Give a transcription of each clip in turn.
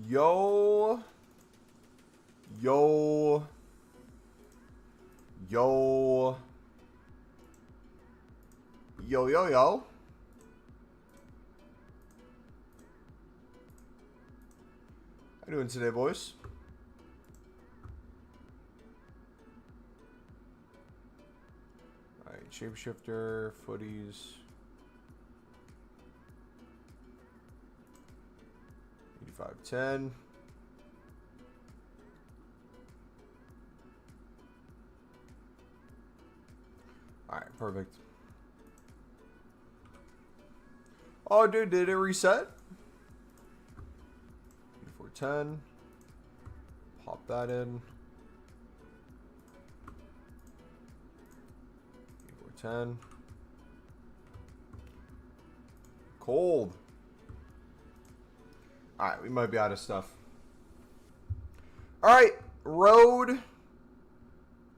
Yo. Yo. Yo. Yo, yo, yo. How you doing today, boys? Alright, shapeshifter, footies. 85+10. Alright, perfect. Oh, dude, did it reset? 84+10. Pop that in. 84+10. Cold. Alright, we might be out of stuff. Alright, road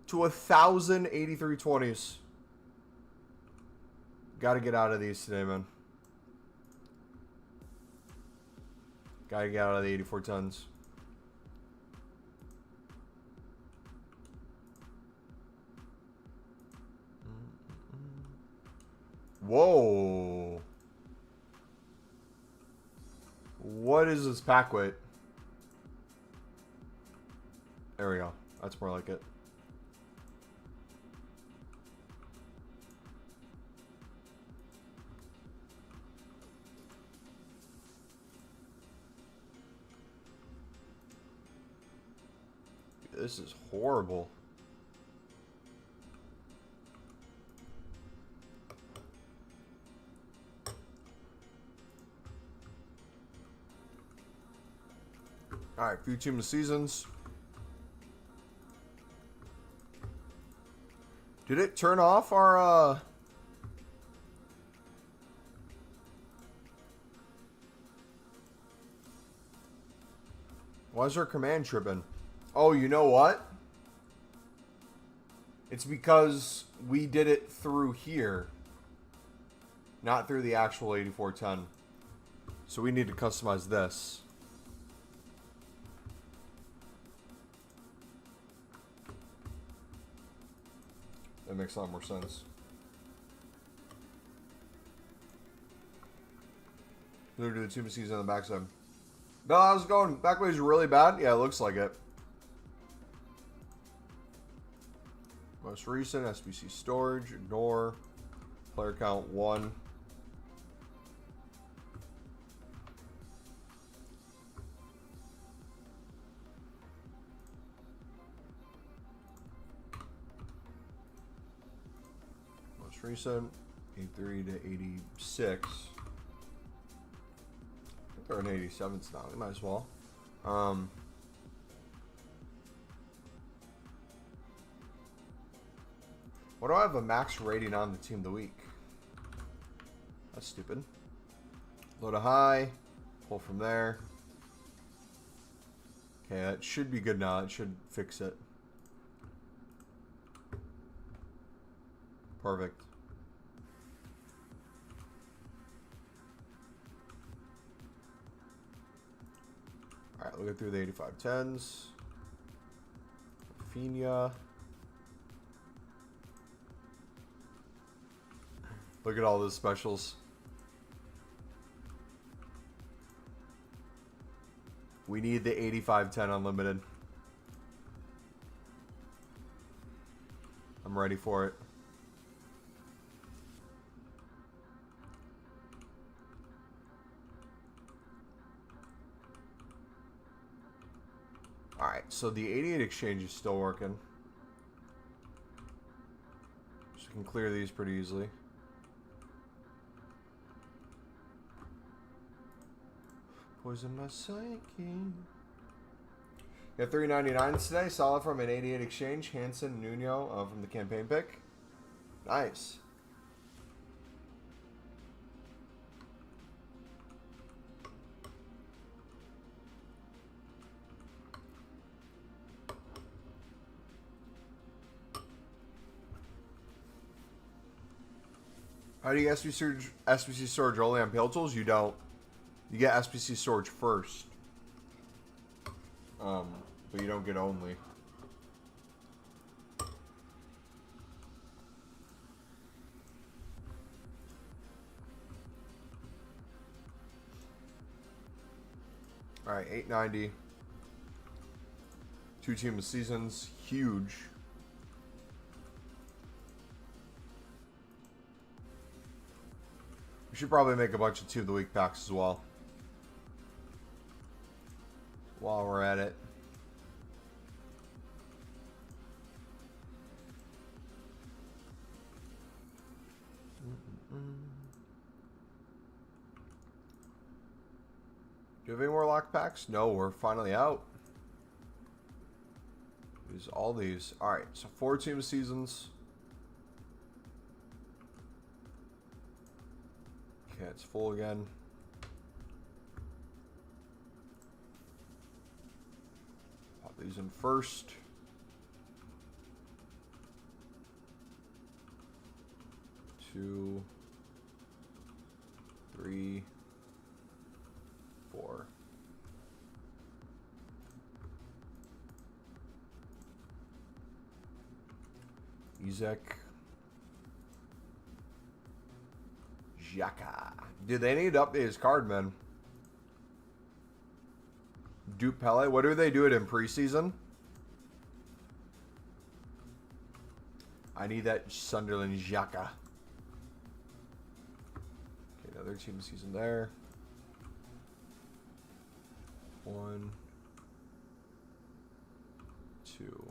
to 1,000 83+20s. Gotta get out of these today, man. Gotta get out of the 84 tons. Whoa. What is this pack weight? There we go. That's more like it. This is horrible. All right, few team of seasons. Did it turn off our why is our command tripping? Oh, you know what? It's because we did it through here, not through the actual 84+10. So we need to customize this. That makes a lot more sense. Move to the two season on the backside. Bill, how's it going? Backway's really bad? Yeah, it looks like it. Most recent, SBC storage, ignore. Player count 1. Most recent, 83 to 86. I think they're in 87s now. We might as well. What do I have a max rating on the team of the week? That's stupid. Load a high. Pull from there. Okay, that should be good now. It should fix it. Perfect. Alright, looking through the 85+10s. Rafinha. Look at all those specials. We need the 85+10 unlimited. I'm ready for it. Alright, so the 88 exchange is still working. So we can clear these pretty easily. Poison my psyche. Got 399s today. Solid from an 88 exchange. Hansen, Nuno from the campaign pick. Nice. How do you get SBC storage only on Pale Tools? You don't. You get SBC storage first. But you don't get only. All right, 890. 2 team of seasons, huge. We should probably make a bunch of team of the week packs as well. While we're at it. Do you have any more lock packs? No, we're finally out. Use all these. Alright, so 4 team of seasons. Okay, it's full again. Pop these in first. Two, 3, 4. Izek. Xhaka. Dude, they need to update his card, man. Dupe Pele. What do they do it in preseason? I need that Sunderland Xhaka. Okay, another team season there. 1, 2.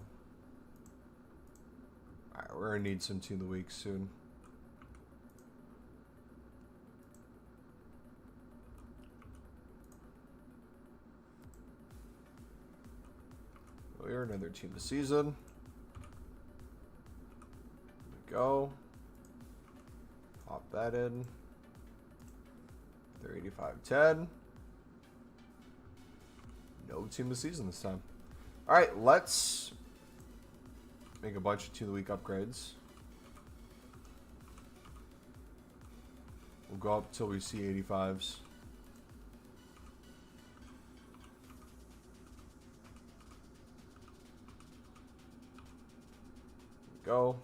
Alright, we're gonna need some team of the week soon. Here, another team of the season. There we go. Pop that in. 85+10. No team of the season this time. Alright, let's make a bunch of team of the week upgrades. We'll go up till we see 85s. Go.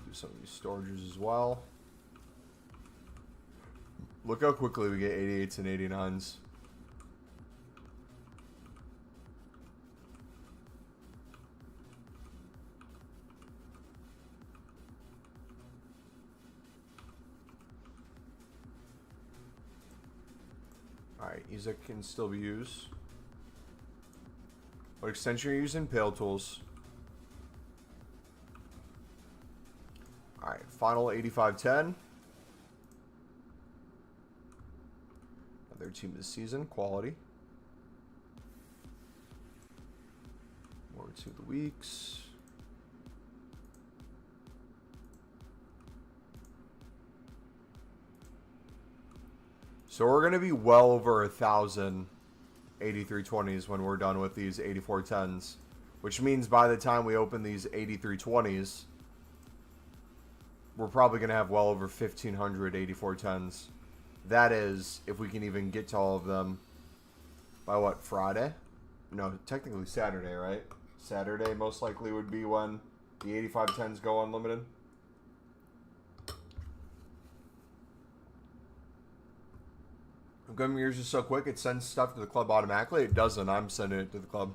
Do some of these storages as well. Look how quickly we get 88s and 89s. Alright, Izek can still be used. What extension are you using? Pale Tools. Alright, final 85+10. Another team of the season, quality. More team of the weeks. So we're going to be well over 1,000 8320s when we're done with these 8410s, which means by the time we open these 8320s, we're probably going to have well over 1,500 8410s. That is, if we can even get to all of them by what, Friday? No, technically Saturday, right? Saturday most likely would be when the 8510s go unlimited. Gum Years is so quick, it sends stuff to the club automatically. It doesn't. I'm sending it to the club.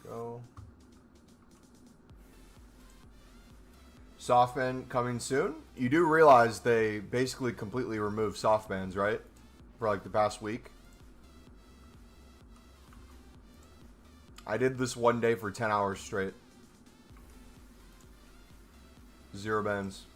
Go. Softband coming soon. You do realize they basically completely removed softbands, right? For like the past week. I did this one day for 10 hours straight. 0 bands.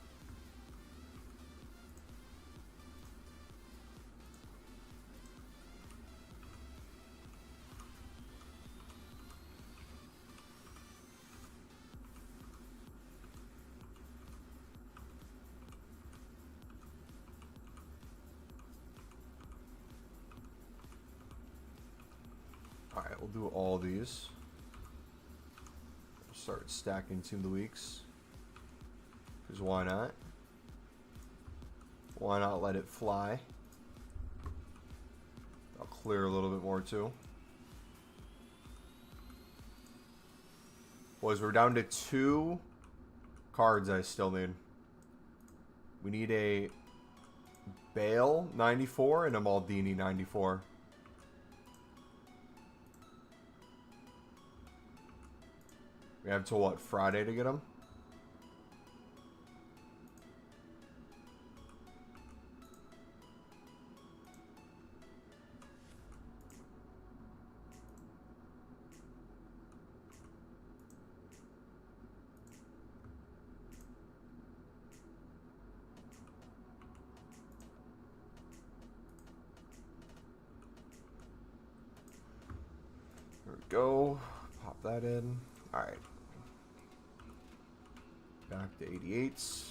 do all these. Start stacking Team of the Weeks. Because why not? Why not let it fly? I'll clear a little bit more too. Boys, we're down to 2 cards I still need. We need a Bale 94 and a Maldini 94. We have till what, Friday to get them? There we go. Pop that in. All right. Back to 88s.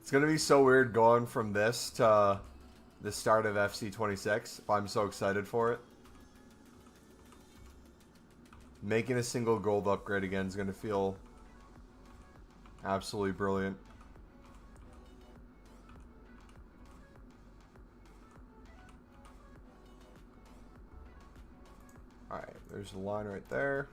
It's going to be so weird going from this to the start of FC26. I'm so excited for it. Making a single gold upgrade again is going to feel absolutely brilliant. Alright, there's the line right there.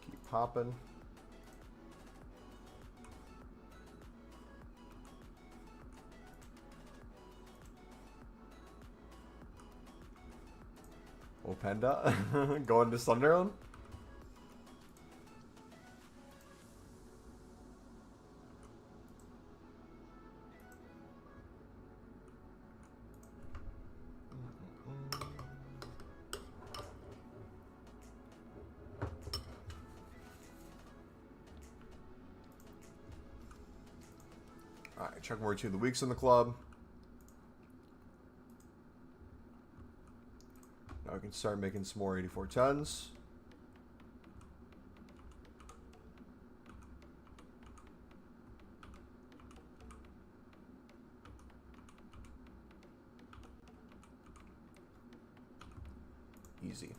Keep popping. Openda going to Sunderland. Alright, check more 2 of the weeks in the club. Now we can start making some more 8410s. Easy.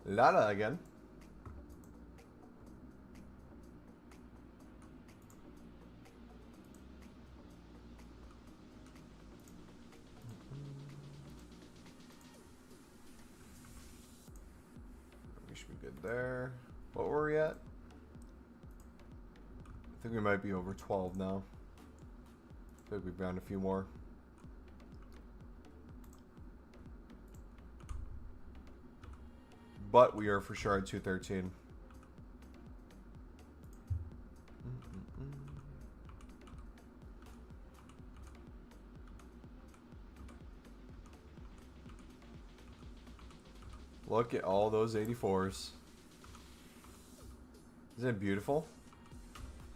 Lala again. We should be good there. What were we at? I think we might be over 12 now. I think we've found a few more. But we are for sure at 213. Look at all those 84s. Isn't it beautiful?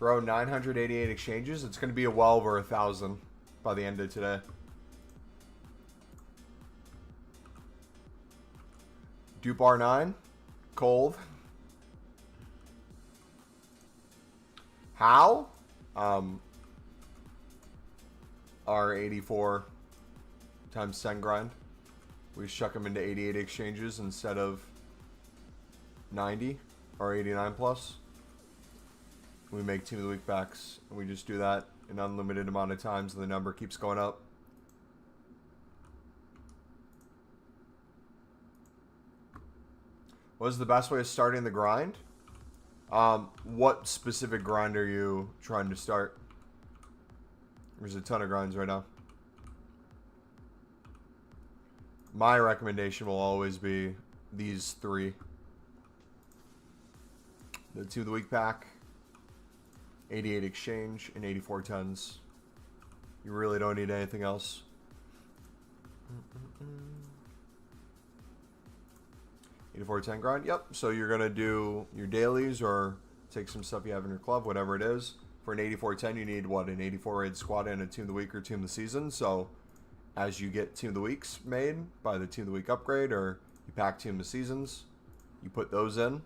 Bro, 988 exchanges. It's going to be a well over 1,000 by the end of today. Dupe R9. Cold. How? R84 times 10 grind. We shuck them into 88 exchanges instead of 90 or 89 plus. We make Team of the Week packs. And we just do that an unlimited amount of times and the number keeps going up. What is the best way of starting the grind? What specific grind are you trying to start? There's a ton of grinds right now. My recommendation will always be these 3. The 2 of the Week pack, 88 exchange, and 84 tons. You really don't need anything else. 8410 grind. Yep. So you're going to do your dailies or take some stuff you have in your club, whatever it is. For an 8410, you need, what, an 84 raid squad and a Team of the Week or Team of the Season. So as you get Team of the Weeks made by the Team of the Week upgrade, or you pack Team of the Seasons, you put those in.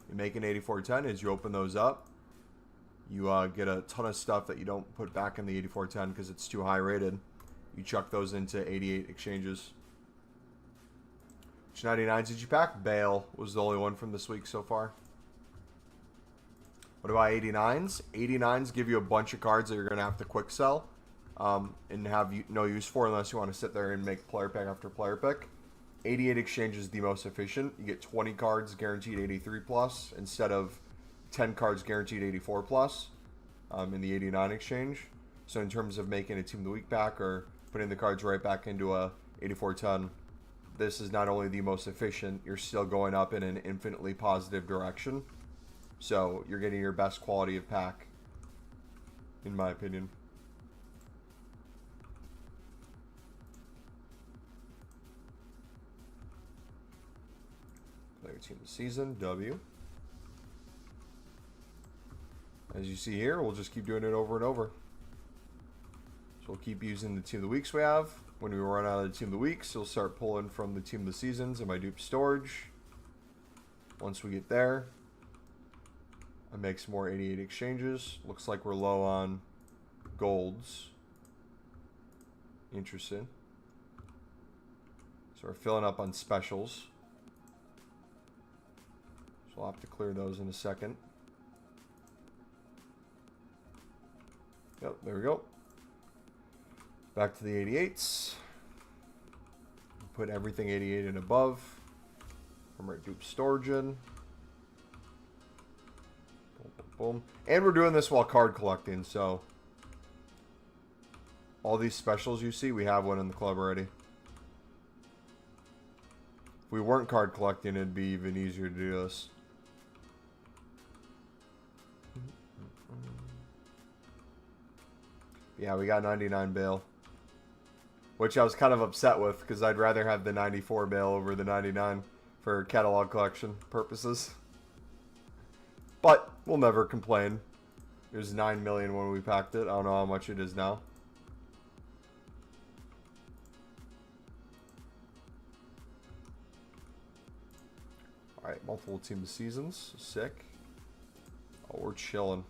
You make an 8410. As you open those up, you get a ton of stuff that you don't put back in the 8410 because it's too high rated. You chuck those into 88 exchanges. Which 99s did you pack? Bale was the only one from this week so far. What about 89s? 89s give you a bunch of cards that you're going to have to quick sell and have no use for unless you want to sit there and make player pick after player pick. 88 exchange is the most efficient. You get 20 cards guaranteed 83 plus instead of 10 cards guaranteed 84 plus in the 89 exchange. So in terms of making a Team of the Week pack or putting the cards right back into a 8410, this is not only the most efficient, you're still going up in an infinitely positive direction. So you're getting your best quality of pack, in my opinion. Player Team of the Season, W. As you see here, we'll just keep doing it over and over. So we'll keep using the Team of the Weeks we have. When we run out of the Team of the Weeks, you'll start pulling from the Team of the Seasons in my dupe storage. Once we get there, I make some more 88 exchanges. Looks like we're low on golds. Interesting. So we're filling up on specials. So we'll have to clear those in a second. Yep, there we go. Back to the 88s. Put everything 88 and above. From our dupe storage in. Boom, boom, boom. And we're doing this while card collecting, so all these specials you see, we have one in the club already. If we weren't card collecting, it'd be even easier to do this. Yeah, we got 99 Bale. Which I was kind of upset with because I'd rather have the 94 Bale over the 99 for catalog collection purposes. But we'll never complain. It was 9 million when we packed it. I don't know how much it is now. Alright, multiple Team of Seasons. Sick. Oh, we're chilling.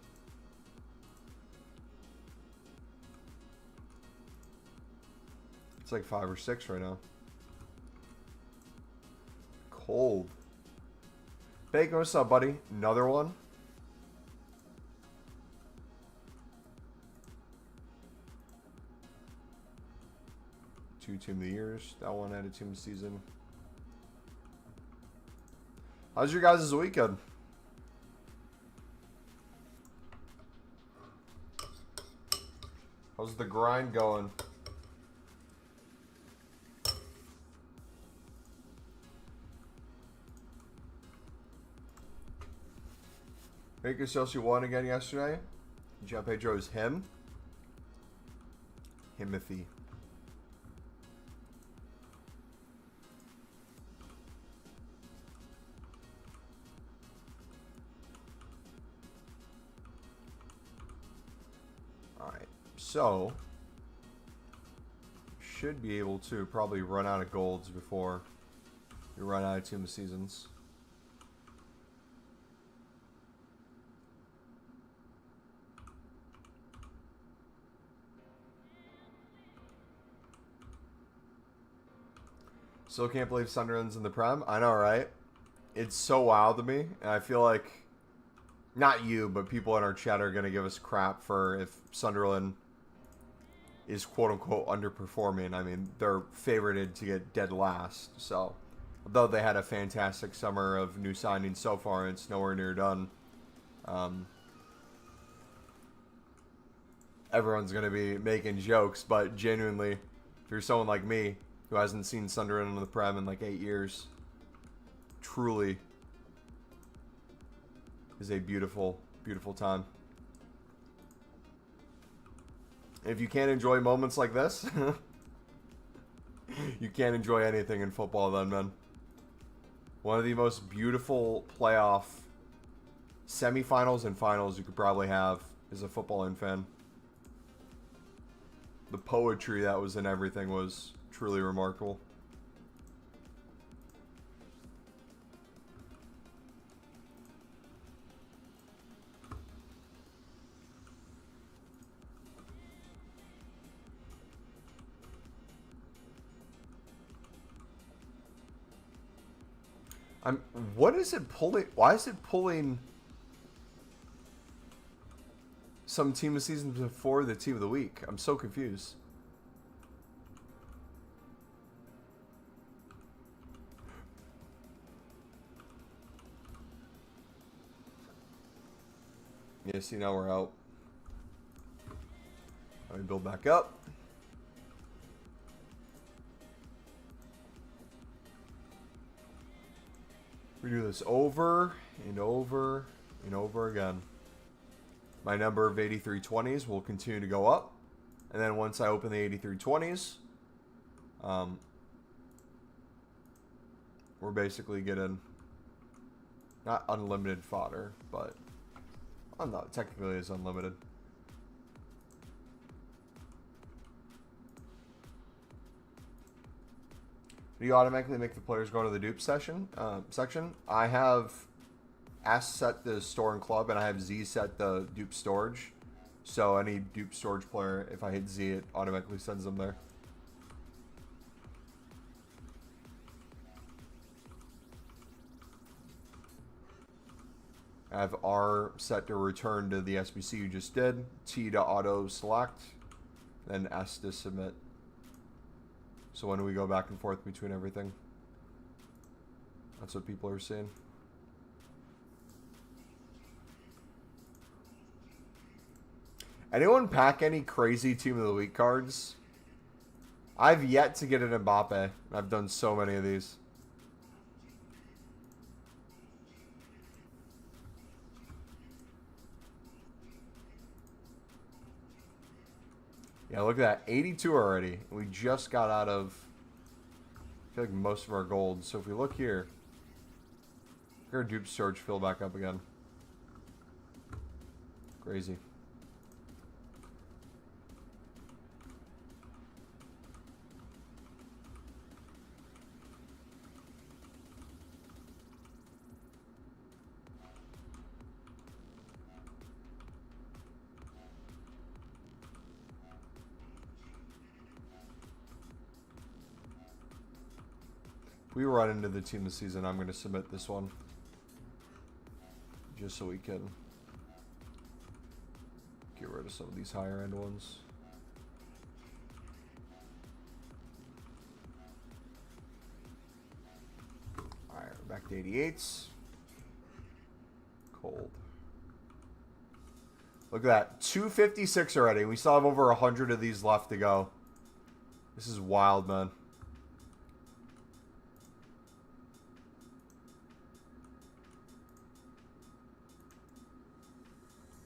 It's like 5 or 6 right now. Cold. Bacon, what's up, buddy? Another one. Two Team of the Years. That one had a Team of the Season. How's your guys' weekend? How's the grind going? Baker Chelsea won again yesterday. Jean Pedro's him. Himothy. Alright, so should be able to probably run out of golds before you run out of Team of Seasons. Still can't believe Sunderland's in the Prem. I know, right? It's so wild to me. And I feel like, not you, but people in our chat are going to give us crap for if Sunderland is quote-unquote underperforming. I mean, they're favorited to get dead last. So, although they had a fantastic summer of new signings so far, it's nowhere near done. Everyone's going to be making jokes, but genuinely, if you're someone like me, who hasn't seen Sunderland in the Prem in like 8 years, truly is a beautiful, beautiful time. If you can't enjoy moments like this, you can't enjoy anything in football then, man. One of the most beautiful playoff semifinals and finals you could probably have as a football fan. The poetry that was in everything was truly remarkable. What is it pulling? Why is it pulling some team of season before the team of the week? I'm so confused. Yeah, see, now we're out. Let me build back up. We do this over and over and over again. My number of 8320s will continue to go up. And then once I open the 8320s, we're basically getting not unlimited fodder, but no, technically it's unlimited. Do you automatically make the players go to the dupe section? I have S set the store and club, and I have Z set the dupe storage. So any dupe storage player, if I hit Z, it automatically sends them there. I have R set to return to the SBC you just did, T to auto select, then S to submit. So when we go back and forth between everything, that's what people are seeing. Anyone pack any crazy team of the week cards? I've yet to get an Mbappe. I've done so many of these. Yeah, look at that. 82 already. We just got out of, I feel like, most of our gold. So if we look here, our dupe storage fill back up again. Crazy. If we run into the team this season, I'm going to submit this one. Just so we can get rid of some of these higher end ones. Alright, we're back to 88s. Cold. Look at that. 256 already. We still have over 100 of these left to go. This is wild, man.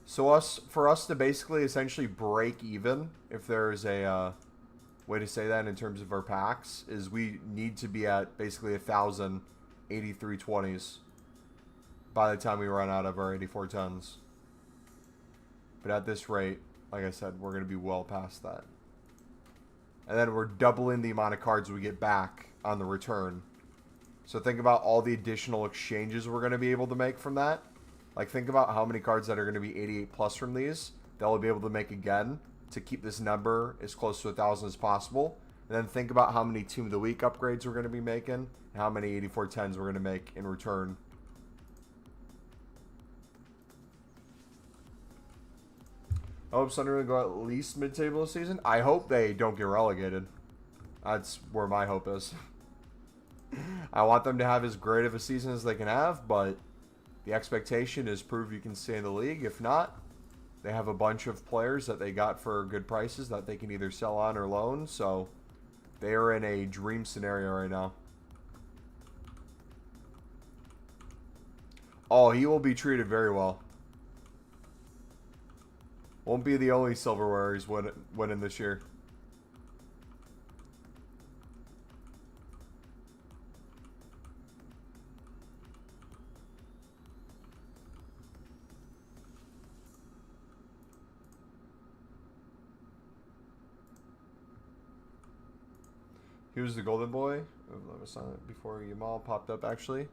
So for us to basically essentially break even, if there's a way to say that in terms of our packs, is we need to be at basically 1,000 8320s by the time we run out of our 8410s. But at this rate, like I said, we're going to be well past that. And then we're doubling the amount of cards we get back on the return. So think about all the additional exchanges we're going to be able to make from that. Like, think about how many cards that are going to be 88 plus from these that we'll be able to make again to keep this number as close to 1,000 as possible. And then think about how many Team of the Week upgrades we're going to be making and how many 8410s we're going to make in return. I hope Sunderland go at least mid-table this season. I hope they don't get relegated. That's where my hope is. I want them to have as great of a season as they can have, but the expectation is prove you can stay in the league. If not, they have a bunch of players that they got for good prices that they can either sell on or loan. So they are in a dream scenario right now. Oh, he will be treated very well. Won't be the only silverware he's winning this year. He was the golden boy. I was silent before Yamal popped up, actually.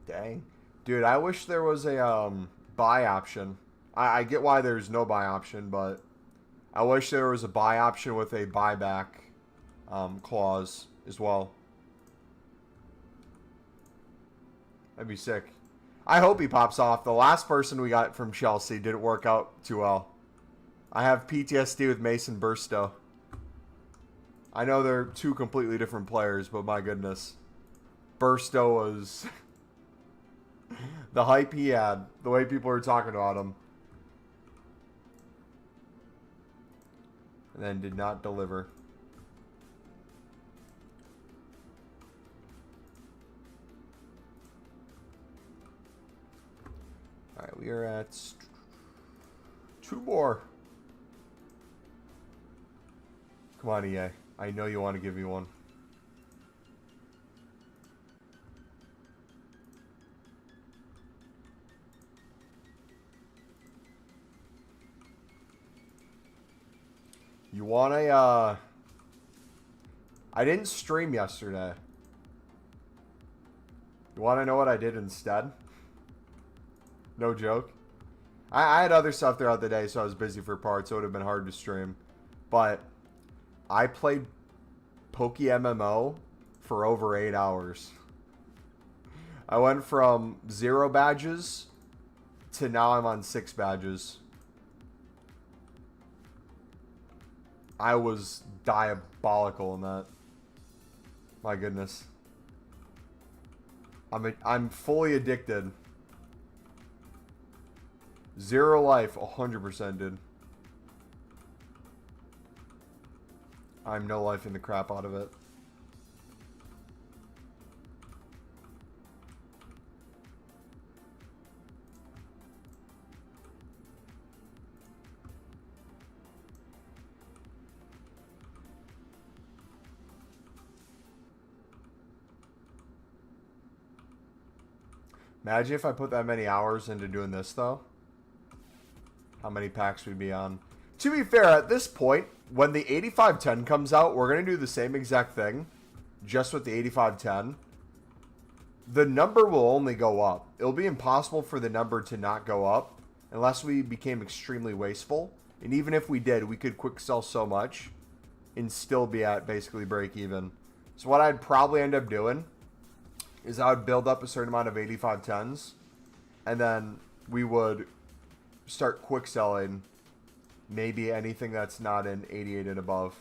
Dang. Dude, I wish there was a buy option. I get why there's no buy option, but I wish there was a buy option with a buyback clause as well. That'd be sick. I hope he pops off. The last person we got from Chelsea didn't work out too well. I have PTSD with Mason Burstow. I know they're two completely different players, but my goodness. Burstow was... the hype he had. The way people were talking about him. And then did not deliver. Alright, we are at 2 more. Come on, EA. I know you want to give me one. You want a, I didn't stream yesterday. You want to know what I did instead? No joke. I had other stuff throughout the day, so I was busy for parts, so it would have been hard to stream. But I played Poke MMO for over 8 hours. I went from 0 badges to now I'm on 6 badges. I was diabolical in that. My goodness. I'm fully addicted. 0 life, 100% dude. I'm no life in the crap out of it. Imagine if I put that many hours into doing this, though. How many packs we'd be on. To be fair, at this point, when the 8510 comes out, we're going to do the same exact thing. Just with the 8510. The number will only go up. It'll be impossible for the number to not go up. Unless we became extremely wasteful. And even if we did, we could quick sell so much. And still be at basically break even. So what I'd probably end up doing is I would build up a certain amount of 8510s, and then we would start quick selling maybe anything that's not an 88 and above.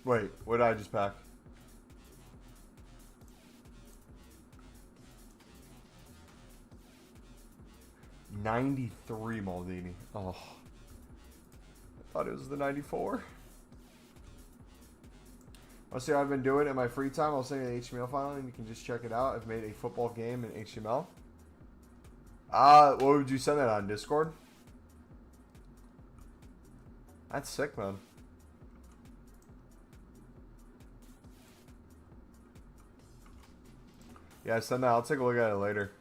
Wait, what did I just pack? '93 Maldini. Oh. I thought it was the 94. I'll see what I've been doing in my free time. I'll send you the HTML file and you can just check it out. I've made a football game in HTML. What would you send that on? Discord? That's sick, man. Yeah, send that. I'll take a look at it later.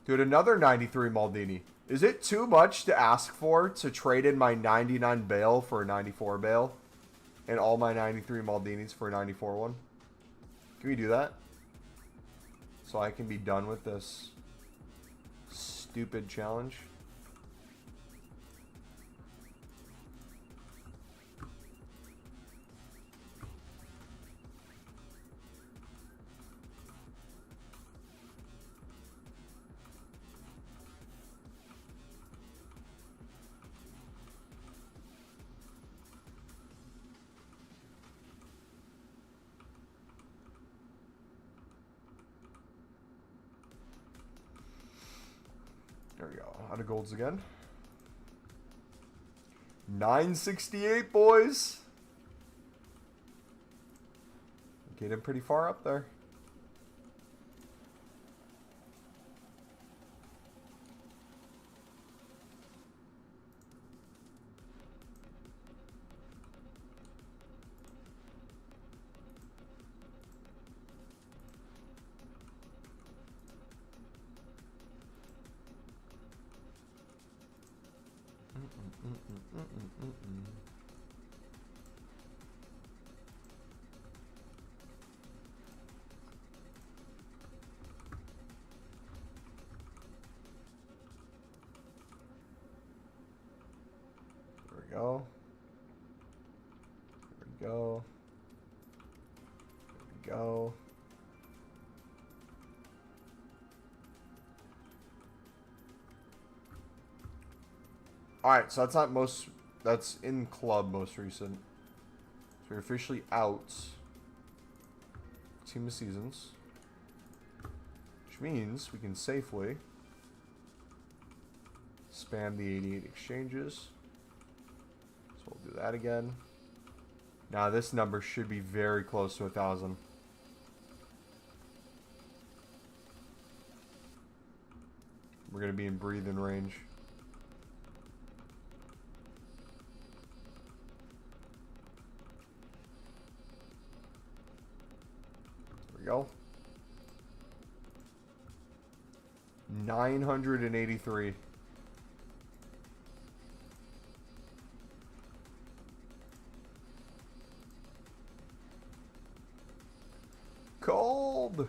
Dude, another 93 Maldini. Is it too much to ask for to trade in my 99 Bale for a 94 Bale? And all my 93 Maldinis for a 94 one? Can we do that? So I can be done with this stupid challenge. There we go. Out of golds again. 968, boys. Getting pretty far up there. There we go. There we go. There we go. Alright, so that's not most, that's in club most recent. So we're officially out. Team of seasons. Which means we can safely spam the 88 exchanges. So we'll do that again. Now this number should be very close to 1,000. We're going to be in breathing range. Go. 983. Cold.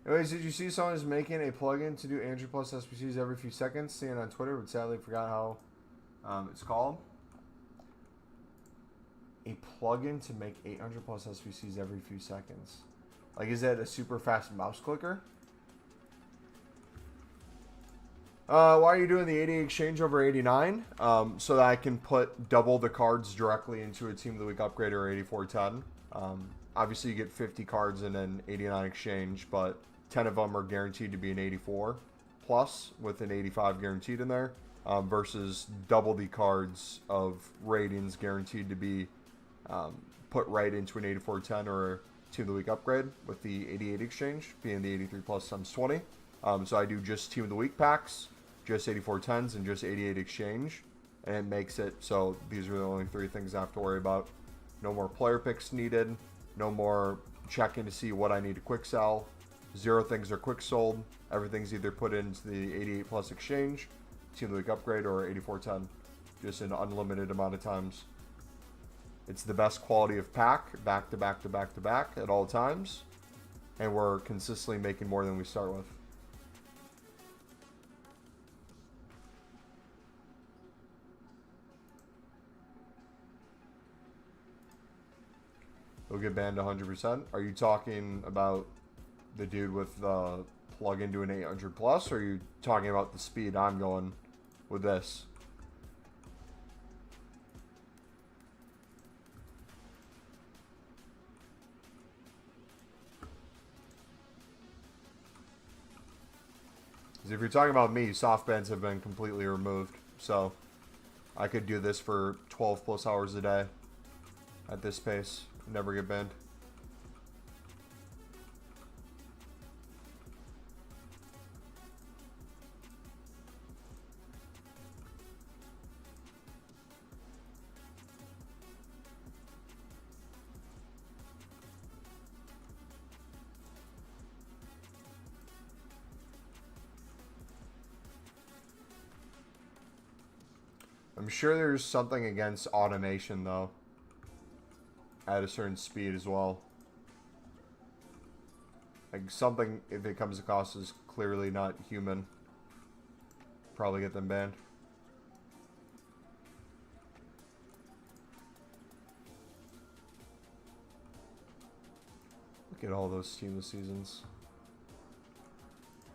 Anyways, did you see someone is making a plugin to do Andrew Plus SPCs every few seconds? Seeing it on Twitter, but sadly forgot how it's called. A plugin to make 800 plus SVCs every few seconds. Like, is that a super fast mouse clicker? Why are you doing the 80 exchange over 89? So that I can put double the cards directly into a Team of the Week upgrade or 8410. Obviously, you get 50 cards in an 89 exchange, but 10 of them are guaranteed to be an 84 plus with an 85 guaranteed in there, versus double the cards of ratings guaranteed to be put right into an 8410 or Team of the Week upgrade, with the 88 exchange being the 83 plus times 20. So I do just Team of the Week packs, just 8410s, and just 88 exchange, and it makes it so these are the only three things I have to worry about. No more player picks needed, no more checking to see what I need to quick sell. 0 things are quick sold. Everything's either put into the 88 plus exchange, Team of the Week upgrade, or 8410, just an unlimited amount of times. It's the best quality of pack, back to back to back to back at all times, and we're consistently making more than we start with. He'll get banned 100%. Are you talking about the dude with the plug into an 800 plus, or are you talking about the speed I'm going with this? If you're talking about me, soft bans have been completely removed, so I could do this for 12 plus hours a day at this pace, never get banned. I'm sure there's something against automation, though, at a certain speed as well. Like, something, if it comes across as clearly not human, probably get them banned. Look at all those Team of Seasons.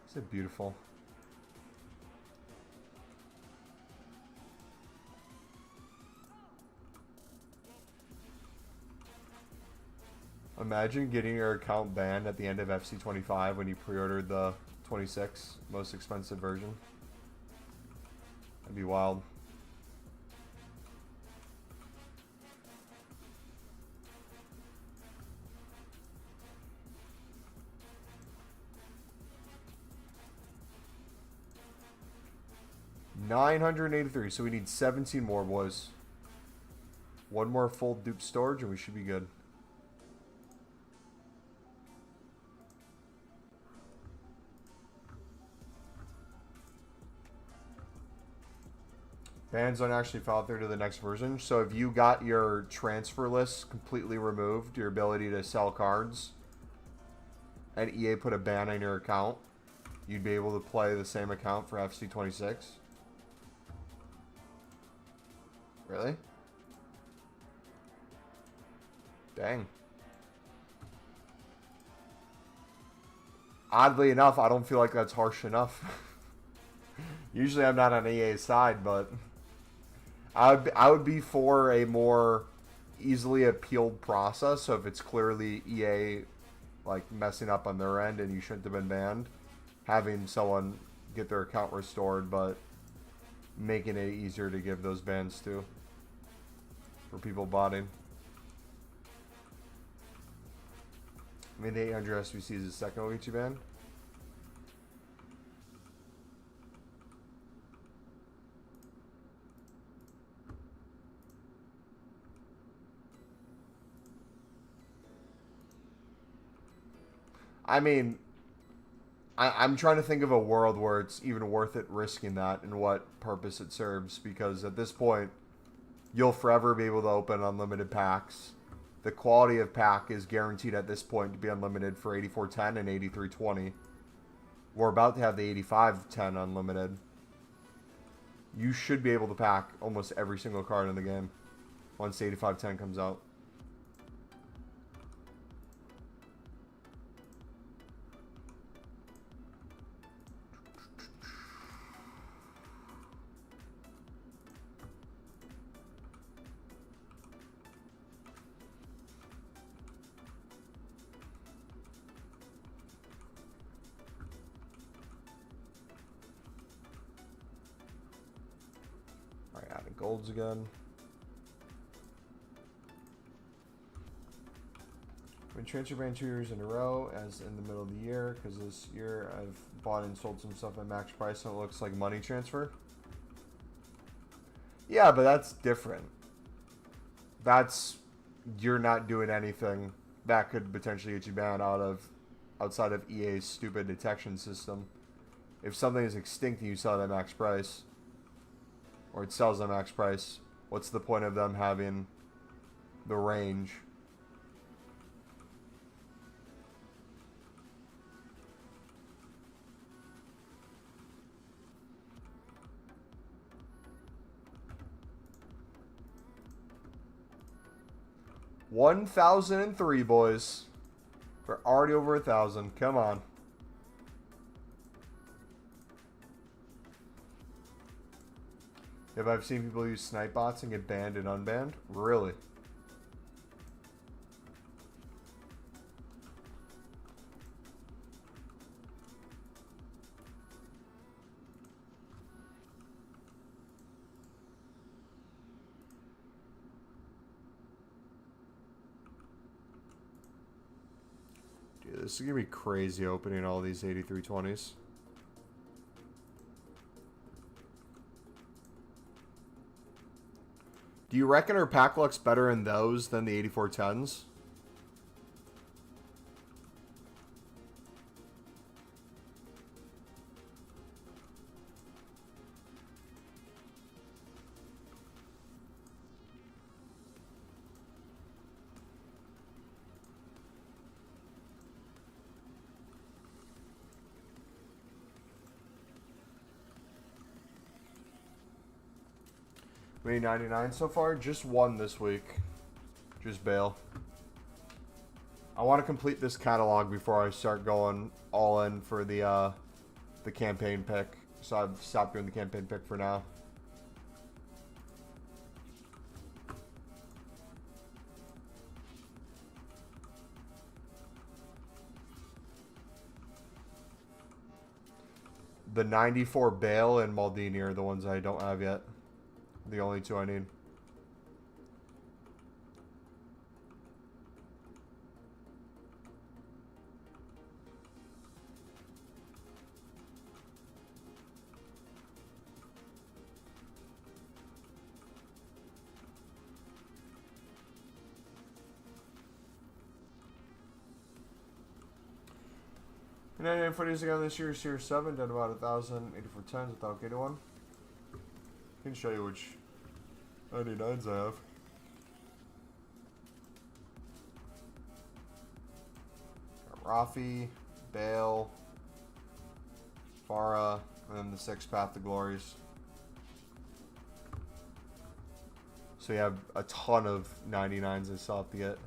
Isn't it beautiful? Imagine getting your account banned at the end of FC25 when you pre-ordered the 26 most expensive version. That'd be wild. $983, so we need 17 more, boys. One more full dupe storage and we should be good. Bans don't actually follow through to the next version. So if you got your transfer list completely removed, your ability to sell cards, and EA put a ban on your account, you'd be able to play the same account for FC26. Really? Dang. Oddly enough, I don't feel like that's harsh enough. Usually I'm not on EA's side, but I would be for a more easily appealed process. So if it's clearly EA like messing up on their end and you shouldn't have been banned, having someone get their account restored, but making it easier to give those bans to for people botting. I mean, the 800 SBC is the second will get you banned. I mean, I'm trying to think of a world where it's even worth it risking that and what purpose it serves, because at this point, you'll forever be able to open unlimited packs. The quality of pack is guaranteed at this point to be unlimited for 84+10 and 83+20. We're about to have the 85+10 unlimited. You should be able to pack almost every single card in the game once the 85+10 comes out. Alright, adding golds again. Been transfer banned 2 years in a row, as in the middle of the year, because this year I've bought and sold some stuff at max price and it looks like money transfer. Yeah, but that's different. That's, you're not doing anything that could potentially get you banned outside of EA's stupid detection system. If something is extinct and you sell it at max price, or it sells at max price, what's the point of them having the range? $1,003, boys. We're already over 1,000. Come on. Have I seen people use snipe bots and get banned and unbanned? Really? Dude, this is going to be crazy opening all these 83+20s. Do you reckon our pack looks better in those than the 84+10s? Made 99 so far. Just one this week. Just bail. I want to complete this catalog before I start going all in for the campaign pick. So I've stopped doing the campaign pick for now. The 94 Bale and Maldini are the ones I don't have yet. The only two I need. And FUTTIES again this year, Series 7, done about 1,000 84+10s without getting one. can show you which 99s I have. Rafi, Bale, Farah, and then the 6 Path to Glories. So you have a ton of 99s I still have to get.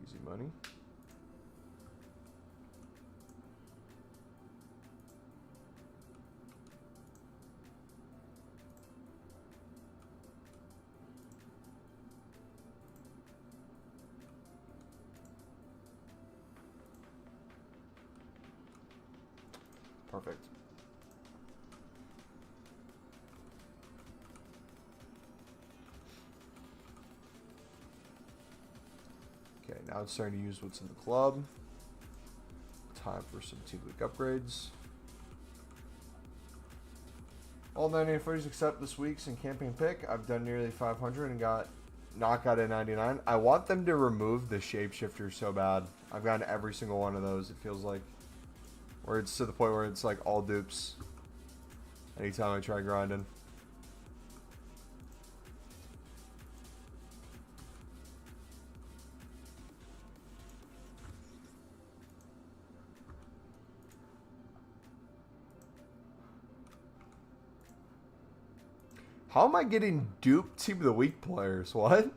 Easy money. Perfect. Okay, now it's starting to use what's in the club. Time for some 2-week upgrades. All 98 footage except this week's in campaign pick. I've done nearly 500 and not got a 99. I want them to remove the shapeshifter so bad. I've gotten every single one of those, it feels like. Where it's to the point where it's like all dupes anytime I try grinding. How am I getting duped Team of the Week players? What?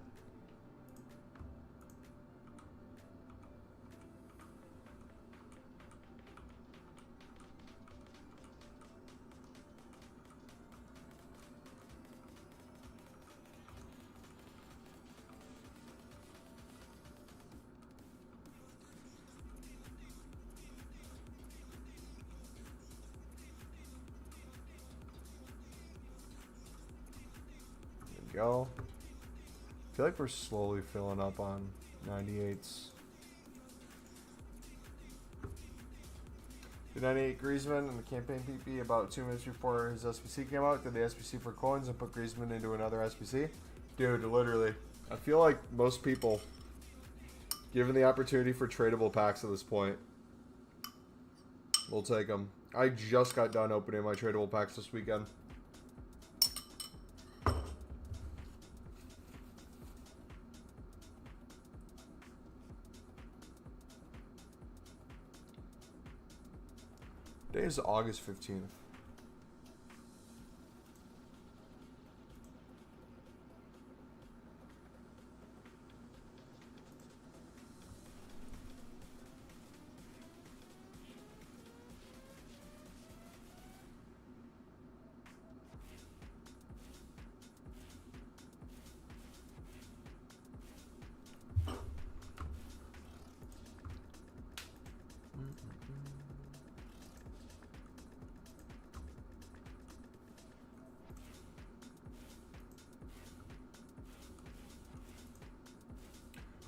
Go. I feel like we're slowly filling up on 98s. The 98 Griezmann in the campaign PP about 2 minutes before his SBC came out. Did the SBC for coins and put Griezmann into another SBC? Dude, literally. I feel like most people, given the opportunity for tradable packs at this point, will take them. I just got done opening my tradable packs this weekend. Today is August 15th.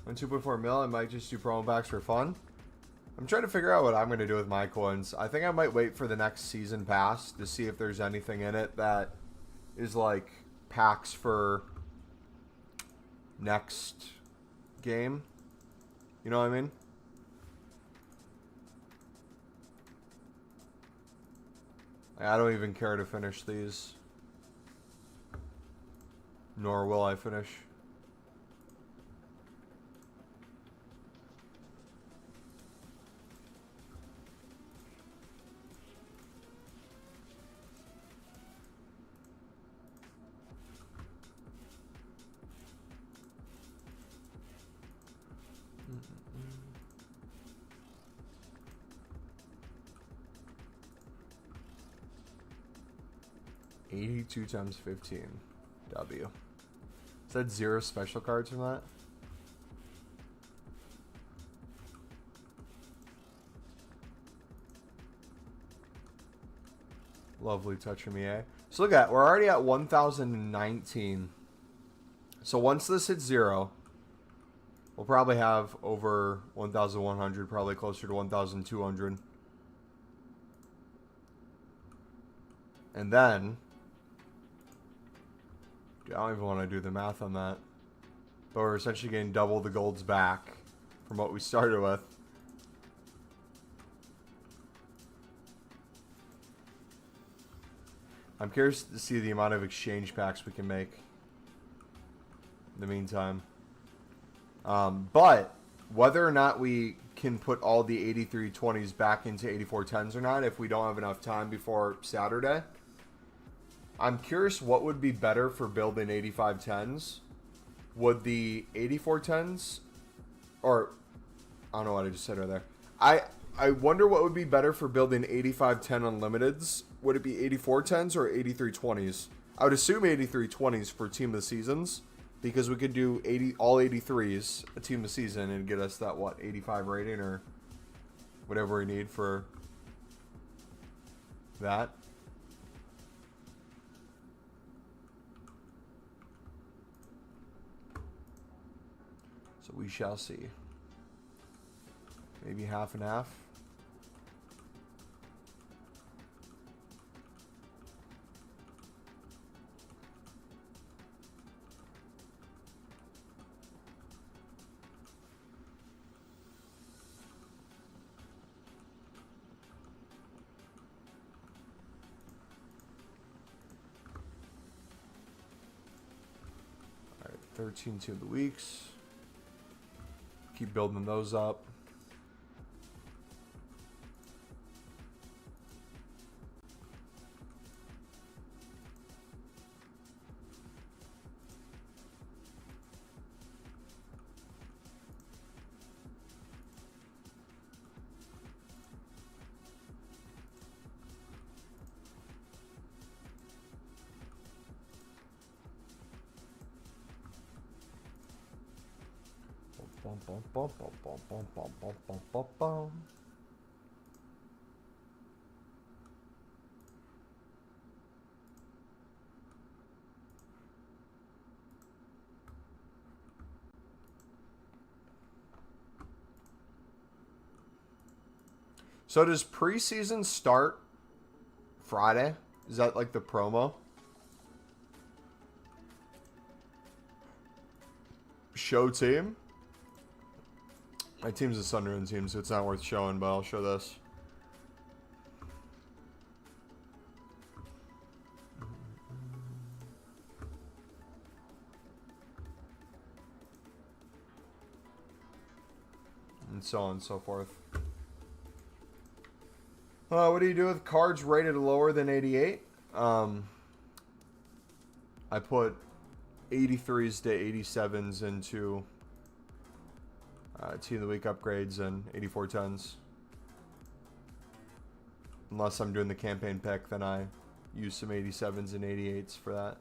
On 2.4 mil, I might just do promo packs for fun. I'm trying to figure out what I'm going to do with my coins. I think I might wait for the next season pass to see if there's anything in it that is like packs for next game. You know what I mean? I don't even care to finish these. Nor will I finish. $82 times 15. W. Is that 0 special cards from that? Lovely touch from EA. So look at, we're already at 1,019. So once this hits 0, we'll probably have over 1,100, probably closer to 1,200. And then, dude, I don't even want to do the math on that. But we're essentially getting double the golds back from what we started with. I'm curious to see the amount of exchange packs we can make in the meantime. But whether or not we can put all the 8320s back into 8410s or not, if we don't have enough time before Saturday, I'm curious what would be better for building 8510s. Would the 8410s, or I don't know what I just said right there. I wonder what would be better for building 8510 Unlimiteds. Would it be 8410s or 8320s? I would assume 8320s for Team of the Seasons, because we could do all 83s a Team of the Season and get us that, what, 85 rating or whatever we need for that. So we shall see. Maybe half and half. All right, 13 to the weeks. Keep building those up. Bum, bum, bum, bum, bum, bum, bum, bum, bum, bum, bum. So does preseason start Friday? Is that like the promo? Show team? My team's a Sunderland team, so it's not worth showing, but I'll show this. And so on and so forth. What do you do with cards rated lower than 88? I put 83s to 87s into Team of the Week upgrades and 8410s. Unless I'm doing the campaign pick, then I use some 87s and 88s for that.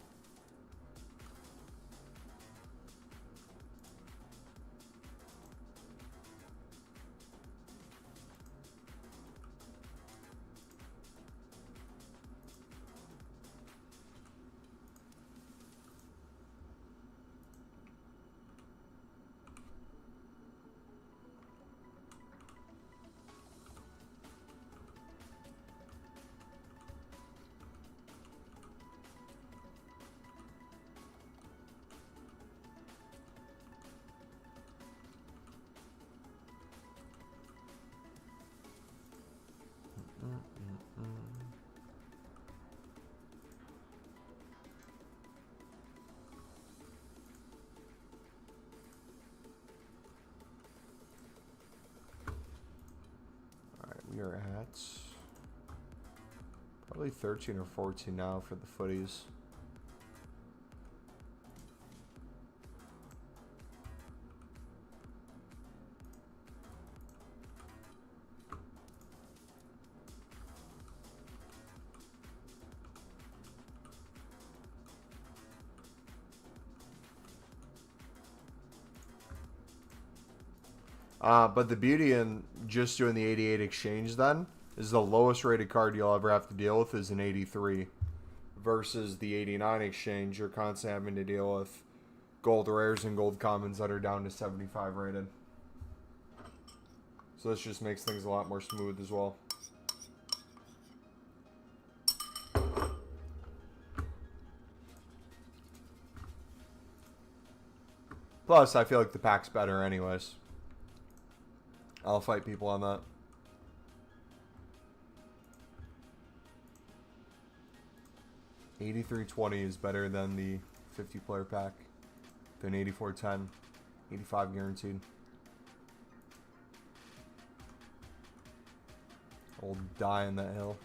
We are at probably 13 or 14 now for the footies. But the beauty in just doing the 88 exchange then is the lowest rated card you'll ever have to deal with is an 83 versus the 89 exchange, you're constantly having to deal with gold rares and gold commons that are down to 75 rated. So this just makes things a lot more smooth as well. Plus, I feel like the pack's better anyways. I'll fight people on that. $83.20 is better than the 50-player pack. Than $84.10. 85 guaranteed. I'll die on that hill.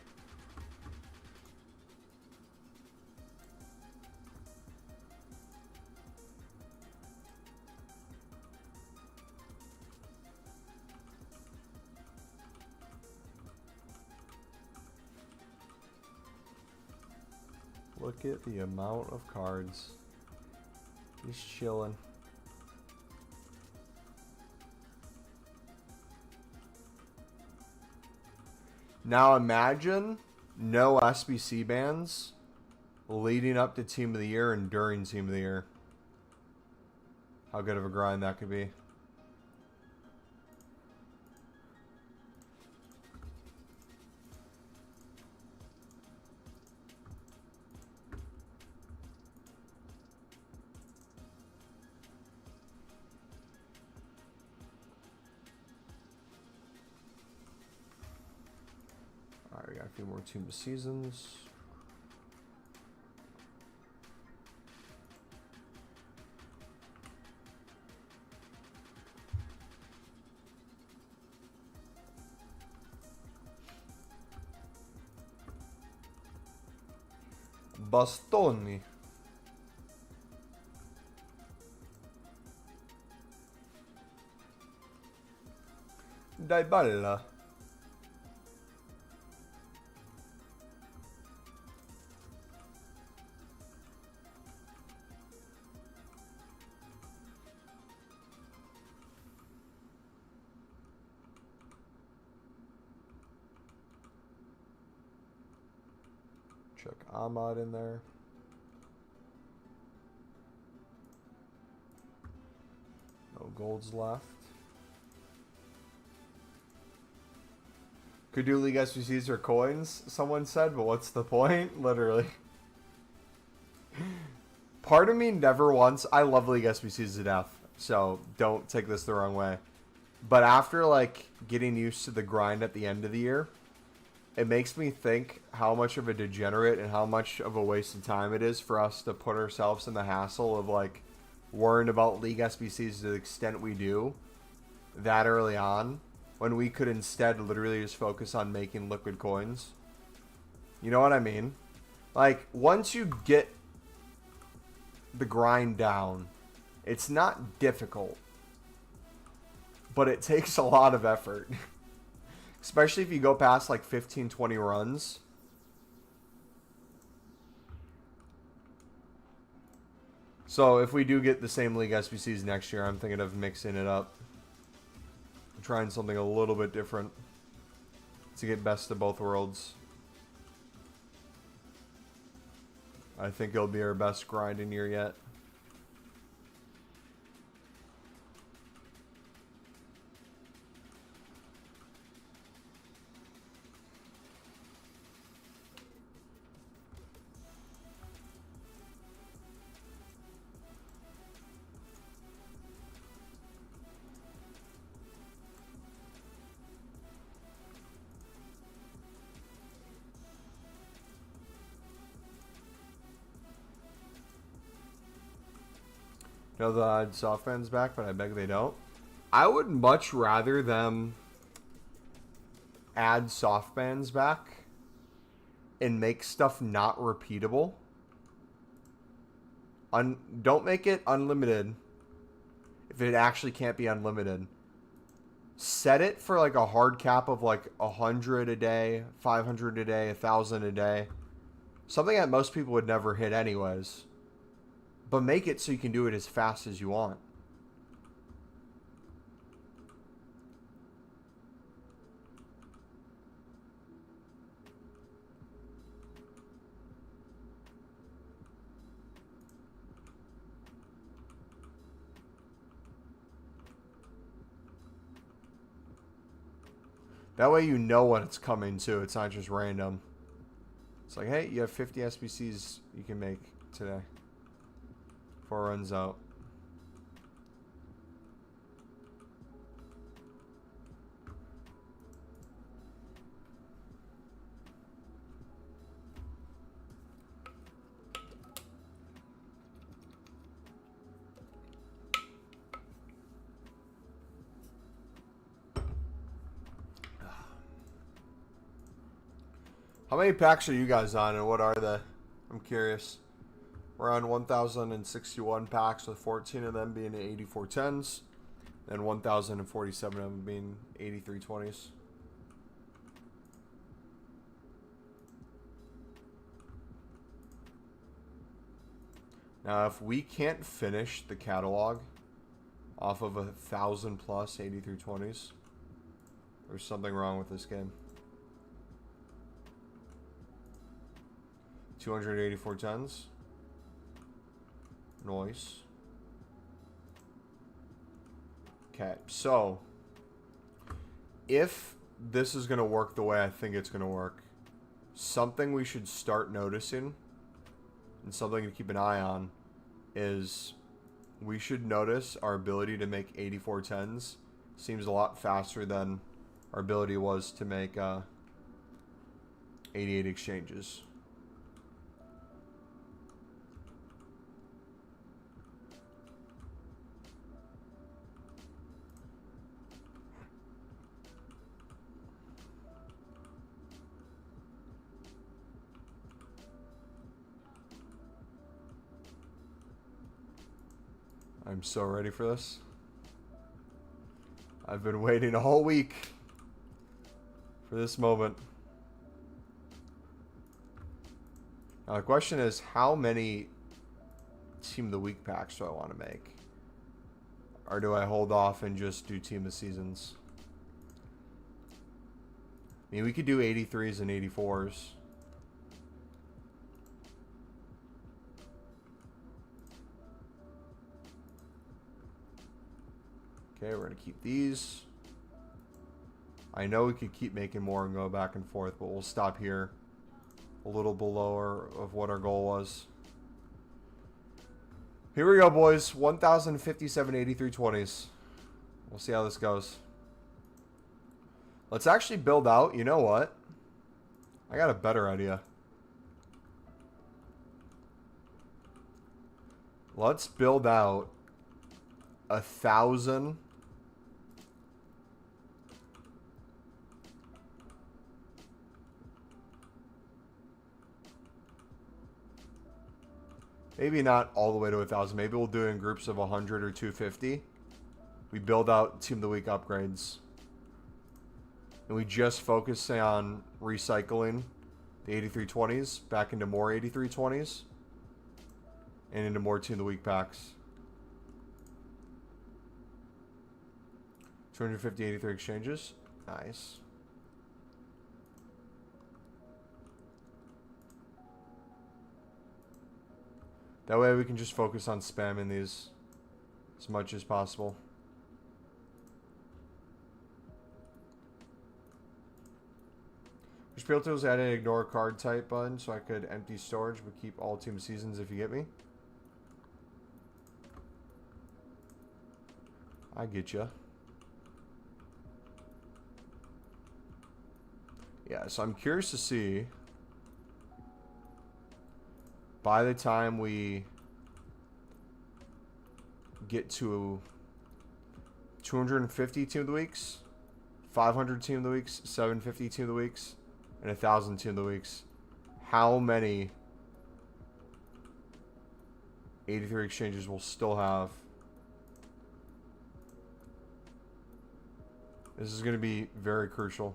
Look at the amount of cards. Just chilling. Now imagine no SBC bans leading up to Team of the Year and during Team of the Year. How good of a grind that could be. Alright, we got a few more Team of Seasons. Bastoni. Dai balla. Chuck Ahmad in there. No golds left. Could do League SBCs or coins, someone said, but what's the point? Literally. Part of me never wants... I love League SBCs to death, so don't take this the wrong way. But after, like, getting used to the grind at the end of the year, it makes me think how much of a degenerate and how much of a waste of time it is for us to put ourselves in the hassle of, like, worrying about League SBCs to the extent we do that early on, when we could instead literally just focus on making liquid coins. You know what I mean? Like, once you get the grind down, it's not difficult, but it takes a lot of effort. Especially if you go past like 15, 20 runs. So if we do get the same League SBCs next year, I'm thinking of mixing it up. Trying something a little bit different to get best of both worlds. I think it'll be our best grinding year yet. No, the odd soft fans back, but I beg they don't. I would much rather them add soft bands back and make stuff not repeatable. Don't make it unlimited if it actually can't be unlimited. Set it for like a hard cap of like 100 a day, 500 a day, 1,000 a day. Something that most people would never hit anyways. But make it so you can do it as fast as you want. That way you know when it's coming too. It's not just random. It's like, hey, you have 50 SBCs you can make today before it runs out. How many packs are you guys on, and what are they? I'm curious. We're on 1,061 packs, with 14 of them being 84+10s, and 1,047 of them being 83+20s. Now, if we can't finish the catalog off of 1,000 plus 83+20s, there's something wrong with this game. 284+10s. Nice. Okay, so if this is going to work the way I think it's going to work, something we should start noticing and something to keep an eye on is we should notice our ability to make 84+10s seems a lot faster than our ability was to make 88 exchanges. I'm so ready for this. I've been waiting a whole week for this moment. Now the question is, how many Team of the Week packs do I want to make? Or do I hold off and just do Team of the Seasons? I mean, we could do 83s and 84s. Okay, we're going to keep these. I know we could keep making more and go back and forth, but we'll stop here. A little below of what our goal was. Here we go, boys. 1,057 83+20s. We'll see how this goes. Let's actually build out. You know what? I got a better idea. Let's build out 1,000. Maybe not all the way to 1,000. Maybe we'll do it in groups of 100 or 250. We build out Team of the Week upgrades. And we just focus on recycling the 83+20s back into more 83+20s. And into more Team of the Week packs. 250 83 exchanges. Nice. That way we can just focus on spamming these as much as possible. Wish Peel Tools had an ignore card type button so I could empty storage but keep all Team Seasons if you get me. I get ya. Yeah, so I'm curious to see, by the time we get to 250 Team of the Weeks, 500 Team of the Weeks, 750 Team of the Weeks, and 1,000 Team of the Weeks, how many 83 exchanges we'll still have. This is going to be very crucial.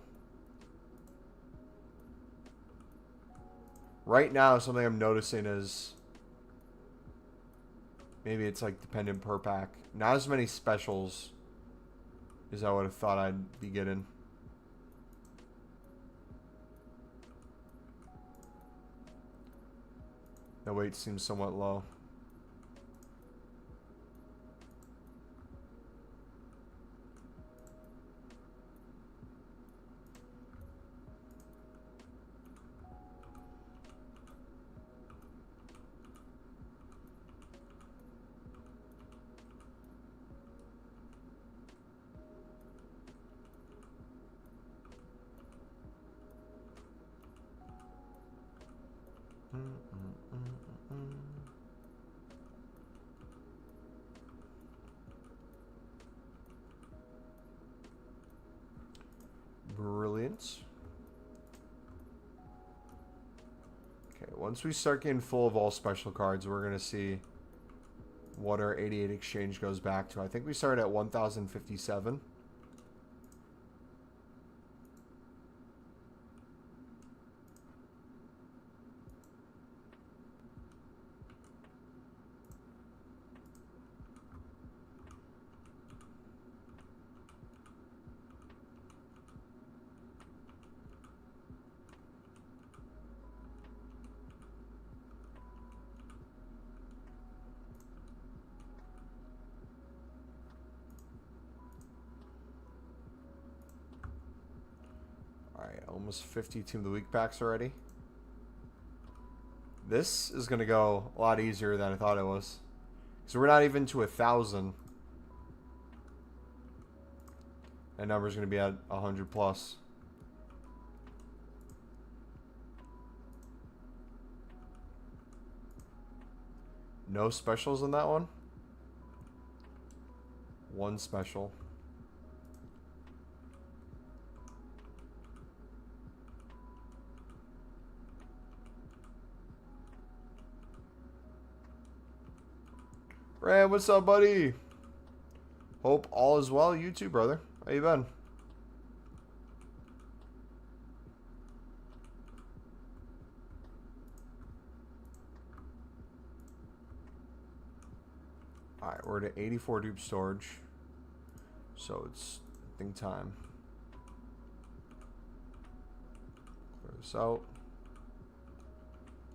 Right now, something I'm noticing is maybe it's like dependent per pack. Not as many specials as I would have thought I'd be getting. The weight seems somewhat low. Once we start getting full of all special cards, we're going to see what our 88 exchange goes back to. I think we started at 1,057. Alright, almost 50 Team of the Week packs already. This is going to go a lot easier than I thought it was. So we're not even to 1,000. That number's going to be at 100 plus. No specials in that one? One special. Ram, what's up, buddy? Hope all is well. You too, brother. How you been? Alright, we're at 84 dupe storage. So it's, I think, time. Clear this out.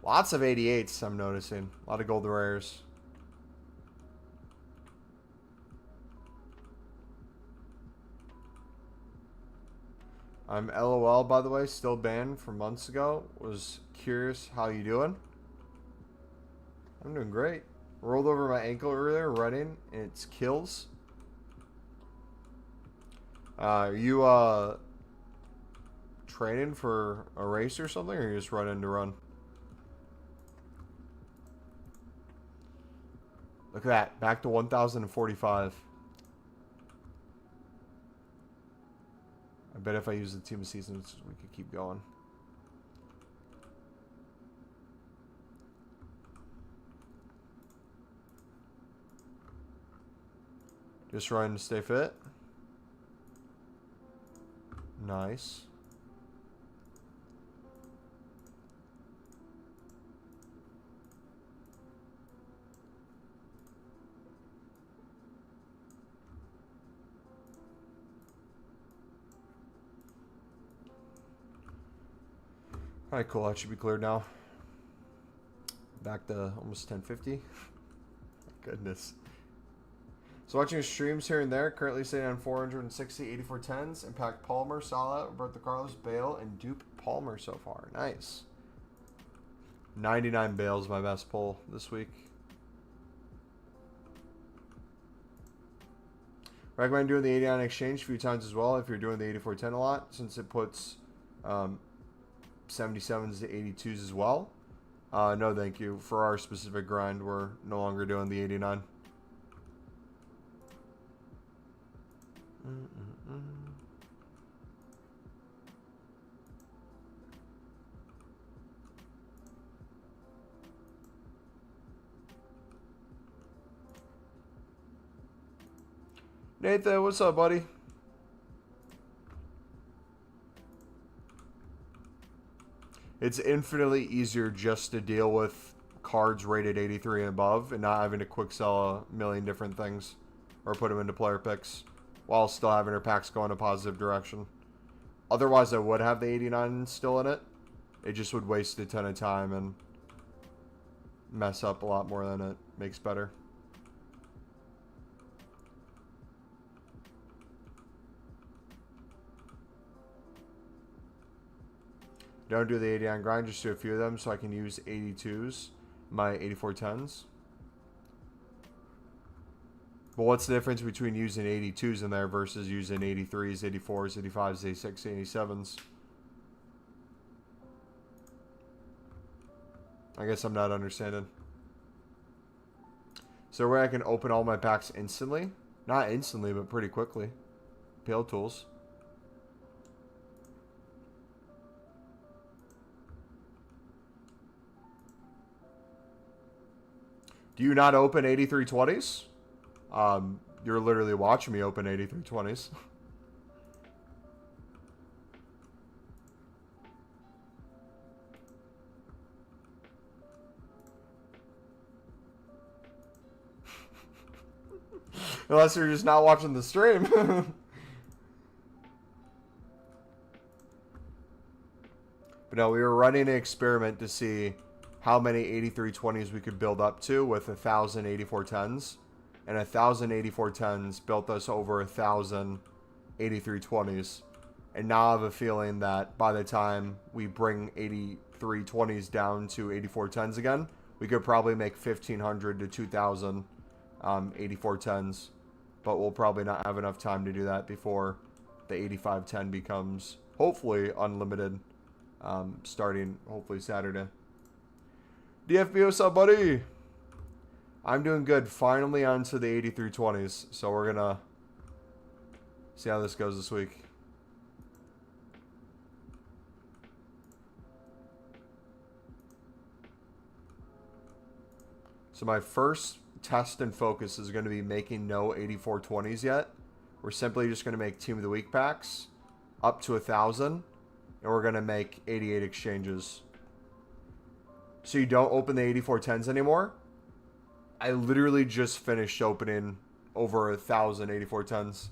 Lots of 88s, I'm noticing. A lot of gold rares. I'm LOL, by the way, still banned from months ago. Was curious how you doing. I'm doing great. Rolled over my ankle earlier running, and it's kills. Are you training for a race or something, or are you just running to run? Look at that, back to 1,045. I bet if I use the Team of Seasons, we could keep going. Just trying to stay fit. Nice. Alright, cool. That should be cleared now. Back to almost 1050. Goodness. So watching streams here and there. Currently sitting on 460 8410s. Impact Palmer, Salah, Roberto Carlos, Bale, and Dupe Palmer so far. Nice. 99 Bale's my best pull this week. Recommend doing the 89 exchange a few times as well if you're doing the 8410 a lot, since it puts 77s to 82s as well. No, thank you. For our specific grind, we're no longer doing the 89. Nathan, what's up, buddy? It's infinitely easier just to deal with cards rated 83 and above and not having to quick sell a million different things or put them into player picks while still having our packs go in a positive direction. Otherwise, I would have the 89 still in it. It just would waste a ton of time and mess up a lot more than it makes better. Don't do the 89 grind, just do a few of them so I can use 82s, my 8410s. But what's the difference between using 82s in there versus using 83s, 84s, 85s, 86, 87s? I guess I'm not understanding. So where I can open all my packs instantly? Not instantly, but pretty quickly. Pale tools. Do you not open 8320s? You're literally watching me open 8320s. Unless you're just not watching the stream. But no, we were running an experiment to see how many 8320s we could build up to with 1,000 8410s. And 1,000 8410s built us over 1,000 8320s. And now I have a feeling that by the time we bring 8320s down to 8410s again, we could probably make 1,500 to 2,000 8410s. But we'll probably not have enough time to do that before the 8510 becomes hopefully unlimited, starting hopefully Saturday. DFB, what's up, buddy? I'm doing good. Finally onto the 8320s, so we're gonna see how this goes this week. So my first test and focus is going to be making no 8420s yet. We're simply just going to make Team of the Week packs up to 1,000, and we're going to make 88 exchanges. So you don't open the 8410s anymore. I literally just finished opening over 1,000 8410s.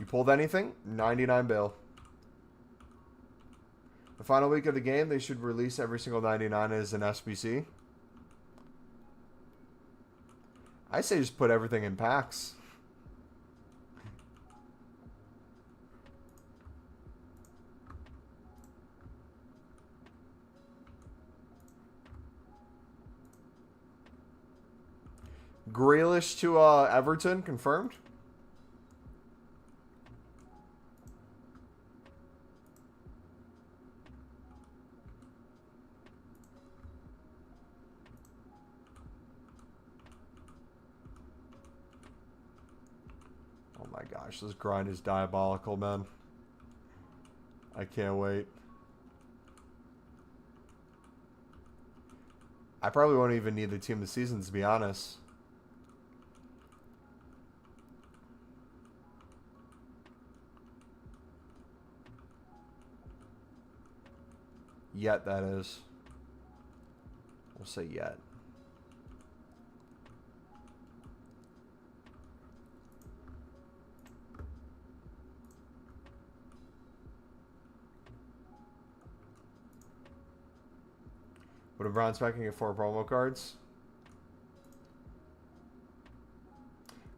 You pulled anything? 99 bill. The final week of the game, they should release every single 99 as an SBC. I say just put everything in packs. Grealish to Everton, confirmed. Oh my gosh, this grind is diabolical, man. I can't wait. I probably won't even need the team of the season, to be honest. Yet, that is. We'll say yet. But Brown's packing at 4 promo cards.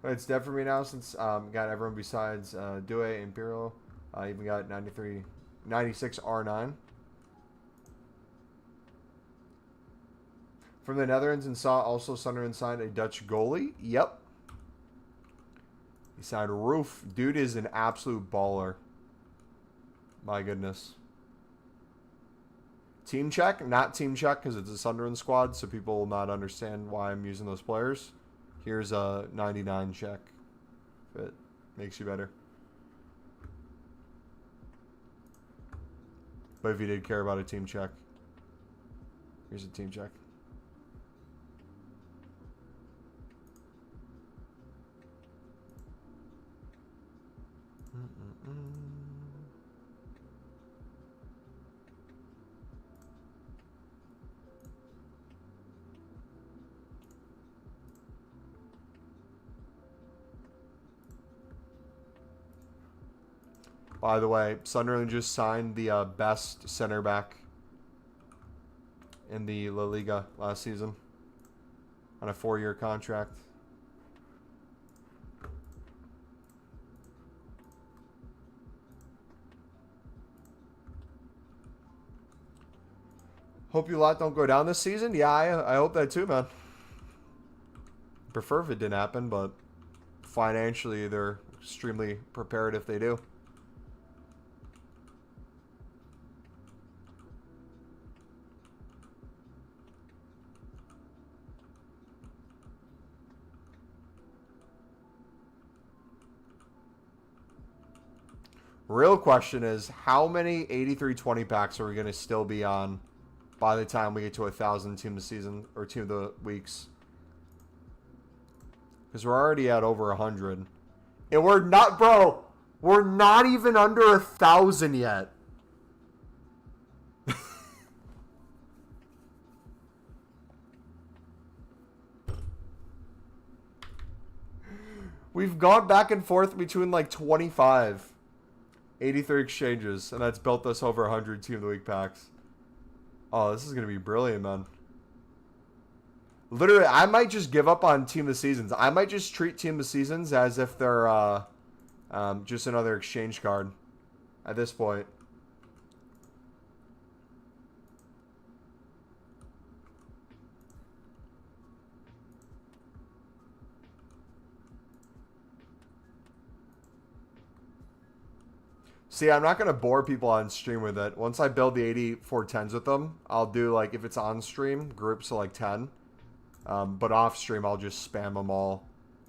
But it's dead for me now since got everyone besides Due, Imperial. Even got 96 R9. From the Netherlands, and saw also Sunderland signed a Dutch goalie. Yep. He signed Roof. Dude is an absolute baller. My goodness. Team check. Not team check because it's a Sunderland squad, so people will not understand why I'm using those players. Here's a 99 check. If it makes you better. But if you did care about a team check, here's a team check. By the way, Sunderland just signed the best center back in the La Liga last season on a 4-year contract. Hope you lot don't go down this season. Yeah, I hope that too, man. Prefer if it didn't happen, but financially they're extremely prepared if they do. Real question is, how many 8320 packs are we going to still be on by the time we get to 1,000 team of the season or team of the weeks? Because we're already at over 100. And we're not, bro, we're not even under 1,000 yet. We've gone back and forth between like 25, 83 exchanges, and that's built us over 100 Team of the Week packs. Oh, this is going to be brilliant, man. Literally, I might just give up on Team of the Seasons. I might just treat Team of the Seasons as if they're just another exchange card at this point. See, I'm not going to bore people on stream with it. Once I build the 8410s with them, I'll do, like, if it's on stream, groups of, like, 10. But off stream, I'll just spam them all.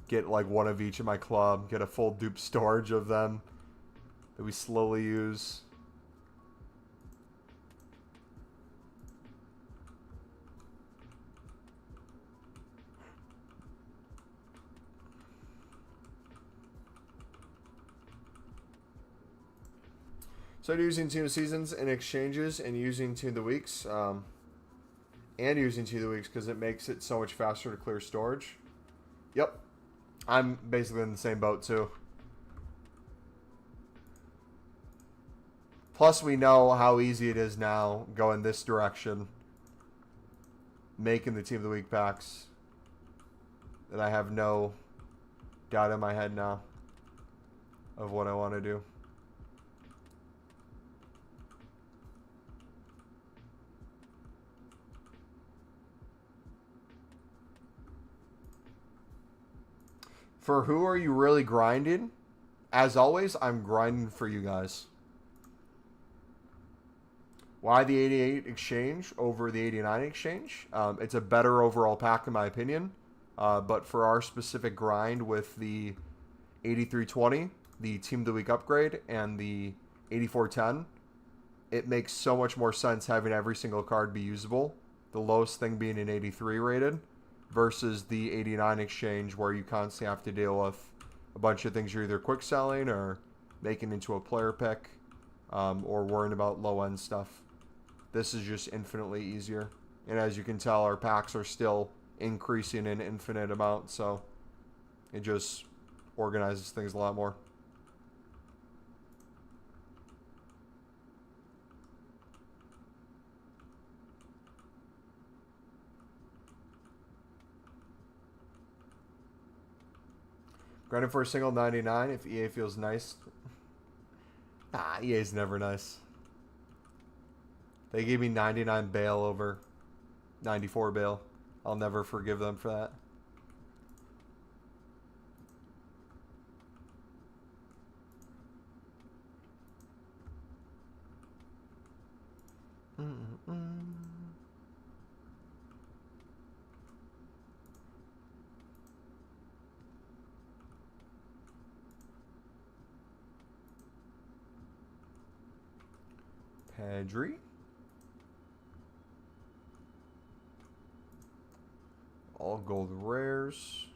Get, like, one of each in my club. Get a full dupe storage of them that we slowly use. So using Team of Seasons in exchanges and using Team of the Weeks. And using Team of the Weeks because it makes it so much faster to clear storage. Yep. I'm basically in the same boat too. Plus we know how easy it is now going this direction. Making the Team of the Week packs. That I have no doubt in my head now of what I want to do. For who are you really grinding? As always, I'm grinding for you guys. Why the 88 exchange over the 89 exchange? It's a better overall pack in my opinion. But for our specific grind with the 8320, the Team of the Week upgrade, and the 8410, it makes so much more sense having every single card be usable. The lowest thing being an 83 rated. Versus the 89 exchange where you constantly have to deal with a bunch of things you're either quick selling or making into a player pick or worrying about low end stuff. This is just infinitely easier. And as you can tell, our packs are still increasing in infinite amount, so it just organizes things a lot more. Grinding for a single 99 if EA feels nice. Nah, EA's never nice. They gave me 99 bail over 94 bail. I'll never forgive them for that. Pedri. All gold rares.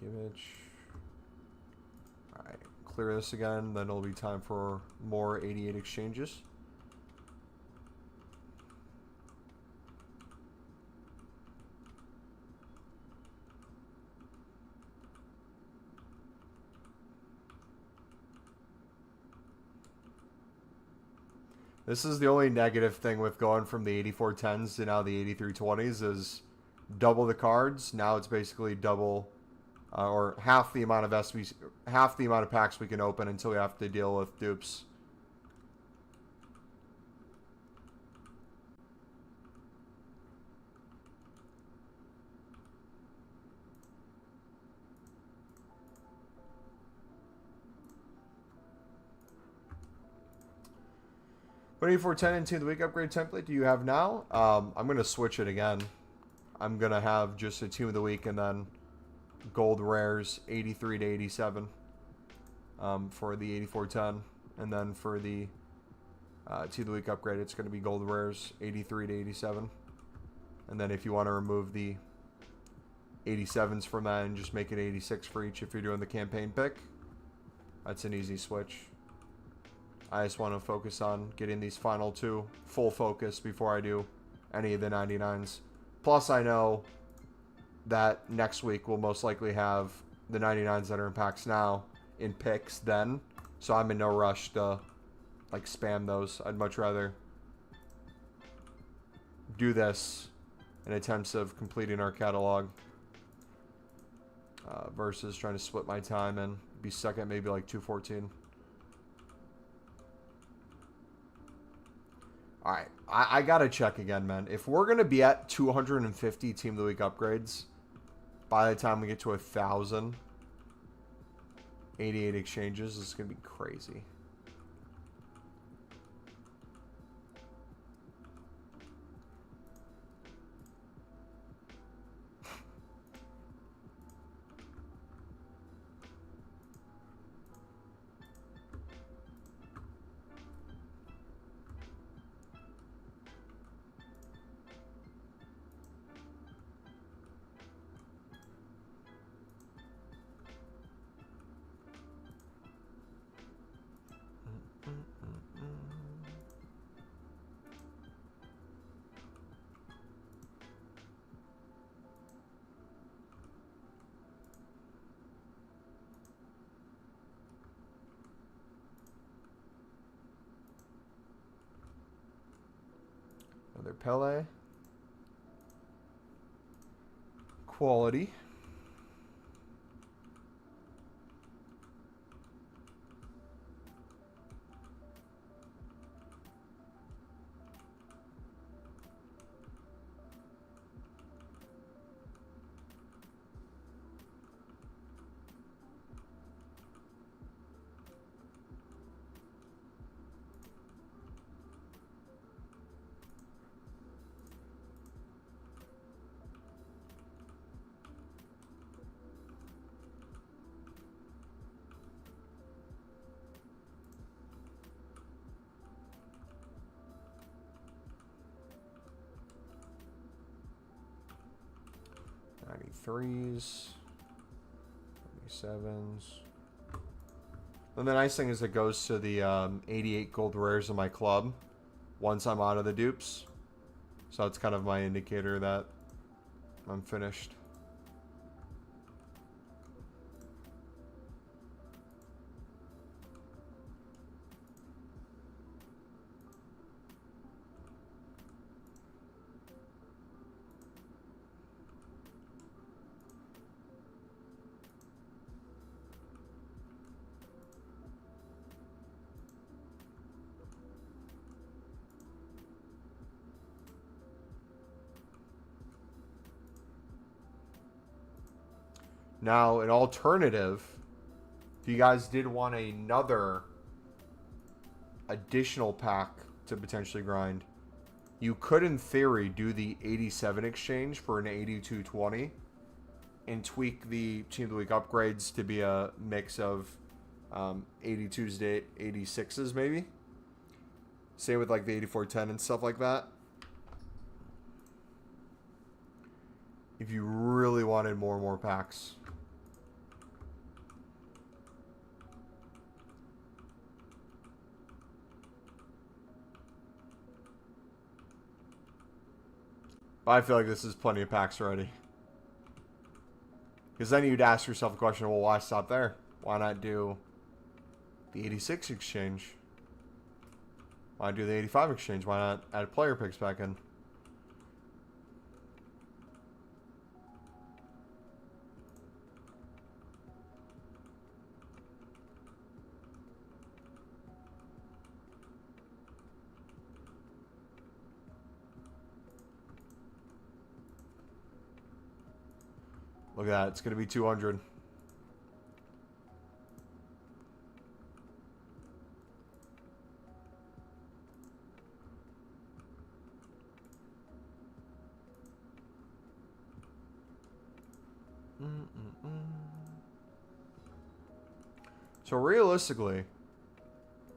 Kimmich. Alright, clear this again, then it'll be time for more 88 exchanges. This is the only negative thing with going from the 8410s to now the 8320s is double the cards. Now it's basically double or half the amount of half the amount of packs we can open until we have to deal with dupes. What 8410 and Team of the Week upgrade template do you have now? I'm going to switch it again. I'm going to have just a Team of the Week and then gold rares 83 to 87 for the 8410. And then for the Team of the Week upgrade, it's going to be gold rares 83 to 87. And then if you want to remove the 87s from that and just make it 86 for each if you're doing the campaign pick, that's an easy switch. I just want to focus on getting these final two full focus before I do any of the 99s. Plus, I know that next week we'll most likely have the 99s that are in packs now in picks then. So I'm in no rush to like spam those. I'd much rather do this in attempts of completing our catalog versus trying to split my time and be stuck at maybe like 214. Alright, I gotta check again, man. If we're gonna be at 250 Team of the Week upgrades by the time we get to 1,088 exchanges, this is gonna be crazy. Another Pele. Quality. Threes, 77s. And the nice thing is it goes to the 88 gold rares in my club once I'm out of the dupes. So that's kind of my indicator that I'm finished. Now, an alternative, if you guys did want another additional pack to potentially grind, you could, in theory, do the 87 exchange for an 8220 and tweak the Team of the Week upgrades to be a mix of 82s to 86s, maybe. Same with like the 8410 and stuff like that. If you really wanted more and more packs. But I feel like this is plenty of packs already. Because then you'd ask yourself the question, well, why stop there? Why not do the 86 exchange? Why do the 85 exchange? Why not add player picks back in? Look at that. It's going to be 200. So realistically,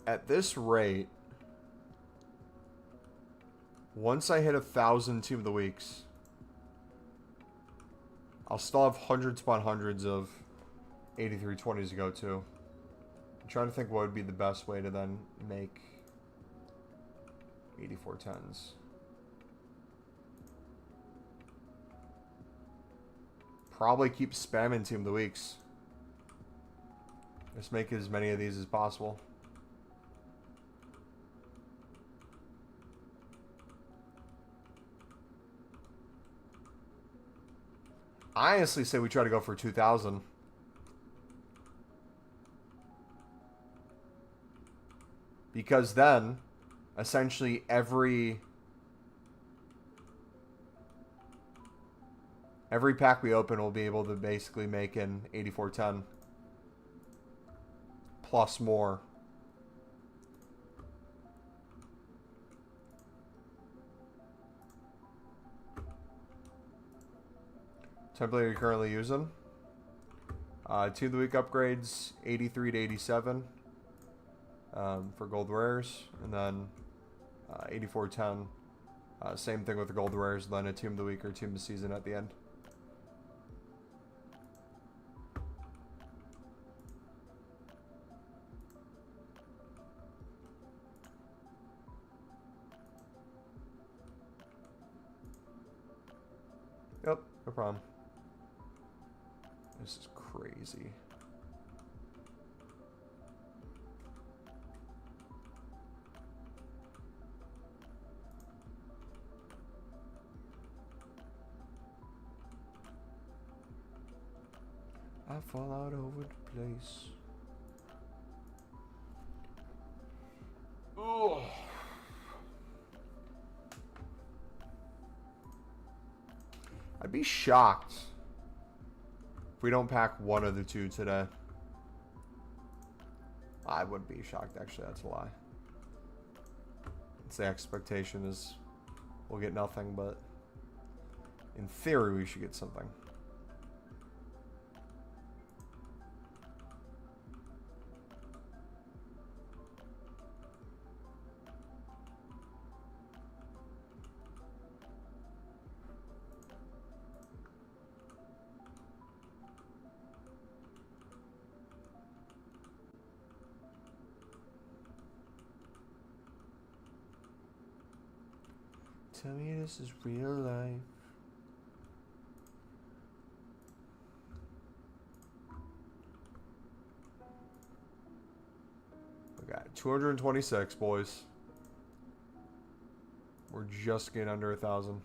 at this rate, once I hit 1,000 Team of the Weeks, I'll still have hundreds upon hundreds of 8320s to go to. I'm trying to think what would be the best way to then make 8410s. Probably keep spamming Team of the Weeks. Just make as many of these as possible. I honestly say we try to go for 2,000. Because then, essentially every pack we open will be able to basically make an 8410. Plus more. Template you're currently using. Team of the Week upgrades 83 to 87 for gold rares, and then 8410. Same thing with the gold rares, then a Team of the Week or Team of the Season at the end. Yep, no problem. This is crazy. I fall out over the place. Oh. I'd be shocked if we don't pack one of the two today. I wouldn't be shocked, actually. That's a lie. It's the expectation is we'll get nothing, but in theory we should get something. Tell me this is real life. We got 226, boys. We're just getting under 1,000.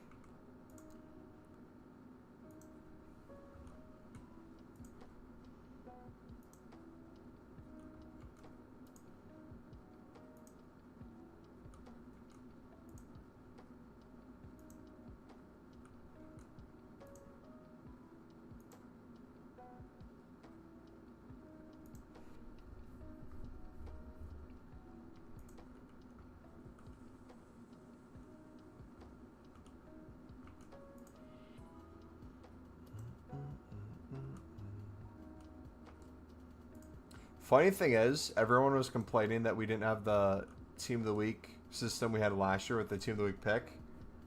Funny thing is, everyone was complaining that we didn't have the Team of the Week system we had last year with the Team of the Week pick,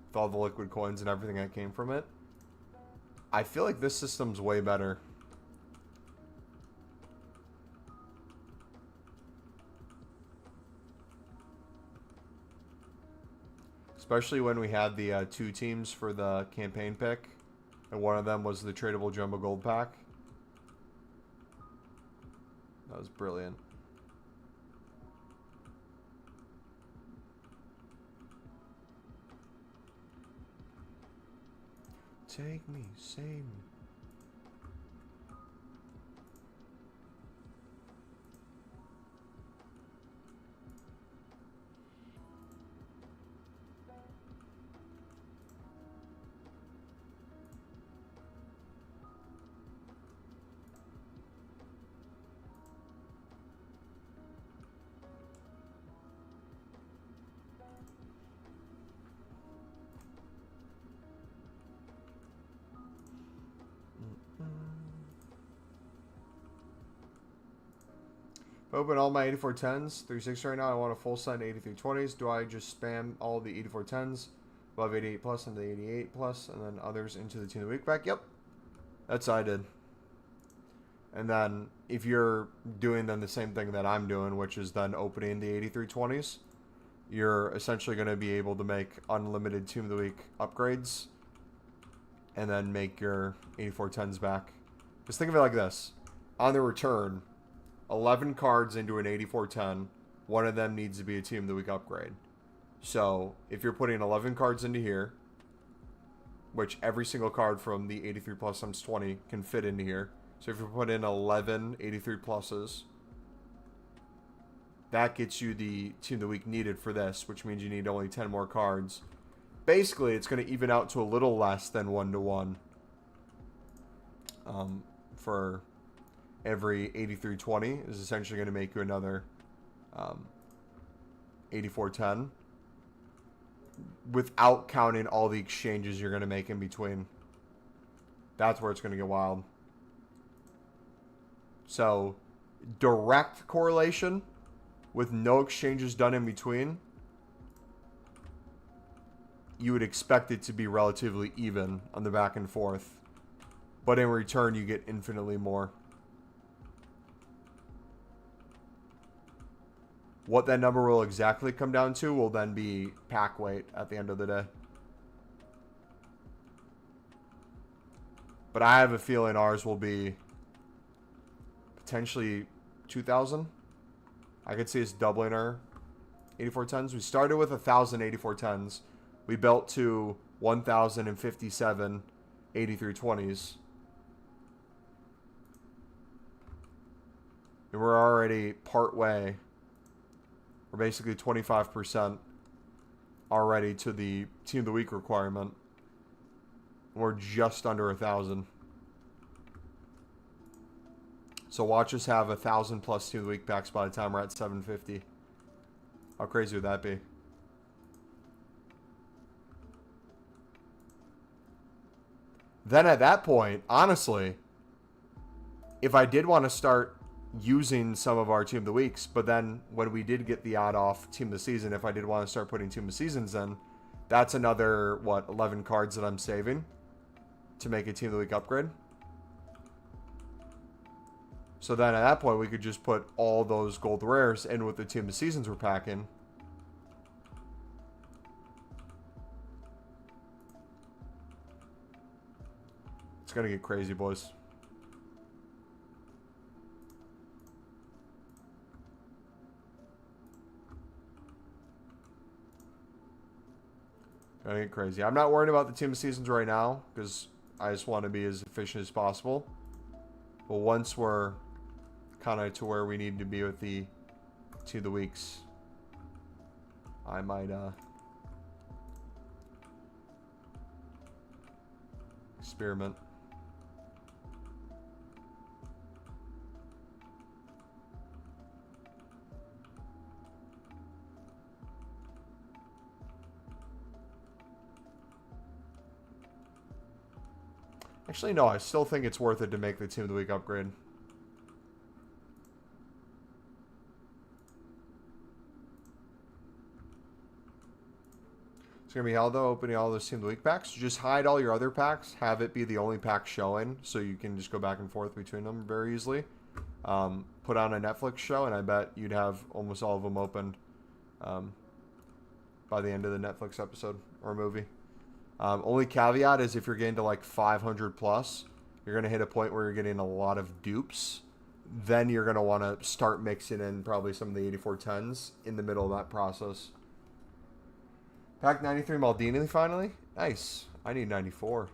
with all the liquid coins and everything that came from it. I feel like this system's way better. Especially when we had the two teams for the campaign pick, and one of them was the tradable jumbo gold pack. That was brilliant. Take me, save me. Open all my 8410s. 360 right now. I want a full set 8320s. Do I just spam all the 8410s above 88 plus into the 88 plus and then others into the team of the week back? Yep. That's what I did. And then if you're doing then the same thing that I'm doing, which is then opening the 8320s, you're essentially going to be able to make unlimited team of the week upgrades and then make your 8410s back. Just think of it like this. On the return, 11 cards into an 8410, one of them needs to be a team of the week upgrade. So if you're putting 11 cards into here, which every single card from the 83 plus times 20 can fit into here. So if you put in 11 83 pluses, that gets you the team of the week needed for this, which means you need only 10 more cards. Basically, it's going to even out to a little less than 1-to-1 for every 8320 is essentially going to make you another 8410 without counting all the exchanges you're going to make in between. That's where it's going to get wild. So, direct correlation with no exchanges done in between, you would expect it to be relatively even on the back and forth. But in return, you get infinitely more. What that number will exactly come down to will then be pack weight at the end of the day. But I have a feeling ours will be potentially 2,000. I could see us doubling our 8410s. We started with 1,000 8410s. We built to 1,057 8320s. And we're already part way. We're basically 25% already to the team of the week requirement. We're just under 1,000. So watch us have 1,000 plus team of the week packs by the time we're at 750. How crazy would that be? Then at that point, honestly, if I did want to start using some of our team of the weeks, but then when we did get the odd off team of the season, if I did want to start putting team of seasons in, that's another, what, 11 cards that I'm saving to make a team of the week upgrade. So then at that point, we could just put all those gold rares in with the team of seasons we're packing. It's going to get crazy, boys. Gonna get crazy. I'm not worried about the team of seasons right now because I just want to be as efficient as possible. But once we're kind of to where we need to be with the team of the weeks, I might experiment. Actually, no, I still think it's worth it to make the team of the week upgrade. It's going to be hell, though, opening all those team of the week packs. Just hide all your other packs. Have it be the only pack showing, so you can just go back and forth between them very easily. Put on a Netflix show, and I bet you'd have almost all of them opened by the end of the Netflix episode or movie. Only caveat is if you're getting to like 500 plus, you're going to hit a point where you're getting a lot of dupes. Then you're going to want to start mixing in probably some of the 8410s in the middle of that process. Pack 93 Maldini finally. Nice. I need 94.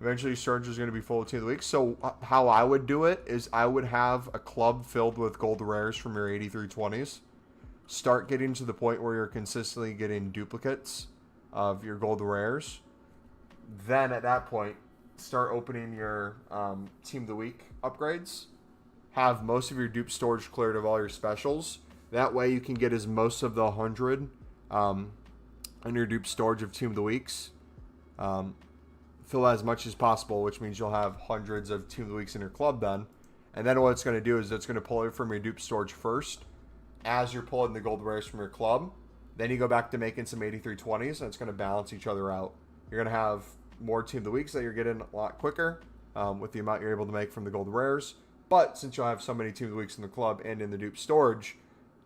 Eventually, Surge is going to be full of team of the week. So how I would do it is I would have a club filled with gold rares from your 8320s. start getting to the point where you're consistently getting duplicates of your gold rares, then at that point, start opening your Team of the Week upgrades. Have most of your dupe storage cleared of all your specials. That way you can get as most of the 100 in your dupe storage of Team of the Weeks. Fill as much as possible, which means you'll have hundreds of Team of the Weeks in your club then. And then what it's going to do is it's going to pull it from your dupe storage first as you're pulling the gold rares from your club. Then you go back to making some 8320s, and it's going to balance each other out. You're going to have more Team of the Weeks that you're getting a lot quicker with the amount you're able to make from the gold rares. But since you'll have so many Team of the Weeks in the club and in the dupe storage,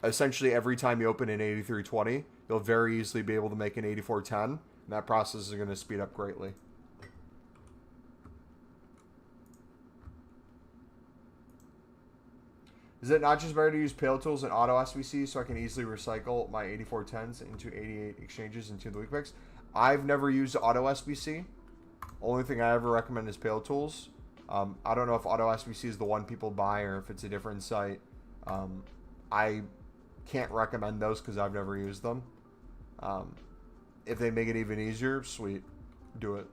essentially every time you open an 8320, you'll very easily be able to make an 8410. And that process is going to speed up greatly. Is it not just better to use Pale Tools and Auto SBC so I can easily recycle my 8410s into 88 exchanges and Team of the Week picks? I've never used Auto SBC. Only thing I ever recommend is Pale Tools. I don't know if Auto SBC is the one people buy or if it's a different site. I can't recommend those because I've never used them. If they make it even easier, sweet. Do it.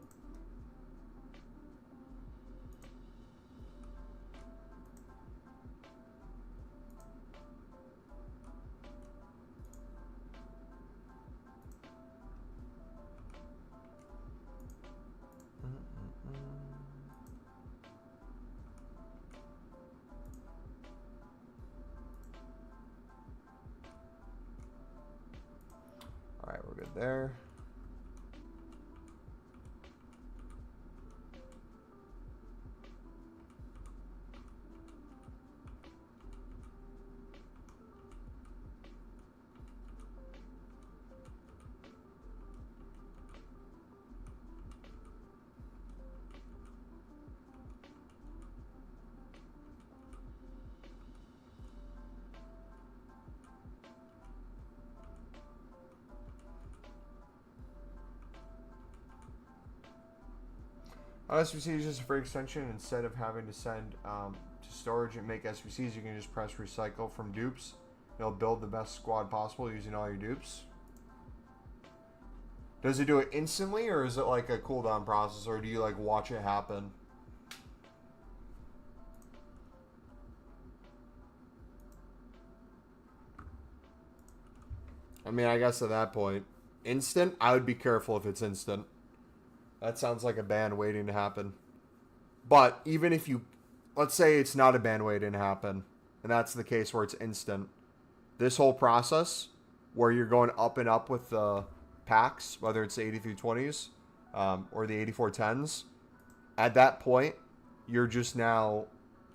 All right, we're good there. SBC is just a free extension. Instead of having to send to storage and make SBCs, you can just press recycle from dupes. It'll build the best squad possible using all your dupes. Does it do it instantly, or is it like a cooldown process, or do you like watch it happen? I mean, I guess at that point, instant, I would be careful if it's instant. That sounds like a ban waiting to happen. But even if you, let's say it's not a ban waiting to happen, and that's the case where it's instant, this whole process where you're going up and up with the packs, whether it's the 8320s or the 8410s, at that point, you're just now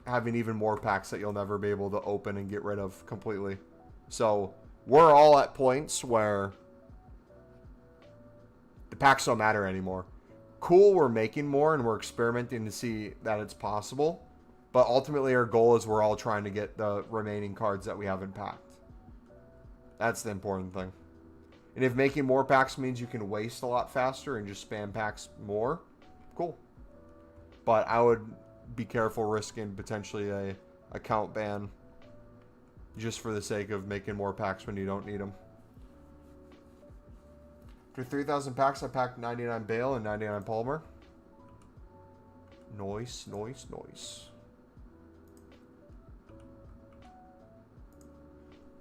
having even more packs that you'll never be able to open and get rid of completely. So we're all at points where the packs don't matter anymore. Cool, we're making more and we're experimenting to see that it's possible. But ultimately our goal is we're all trying to get the remaining cards that we haven't packed. That's the important thing. And if making more packs means you can waste a lot faster and just spam packs more, cool. But I would be careful risking potentially a account ban just for the sake of making more packs when you don't need them. For 3,000 packs, I packed 99 Bale and 99 Palmer. Nice, nice, nice.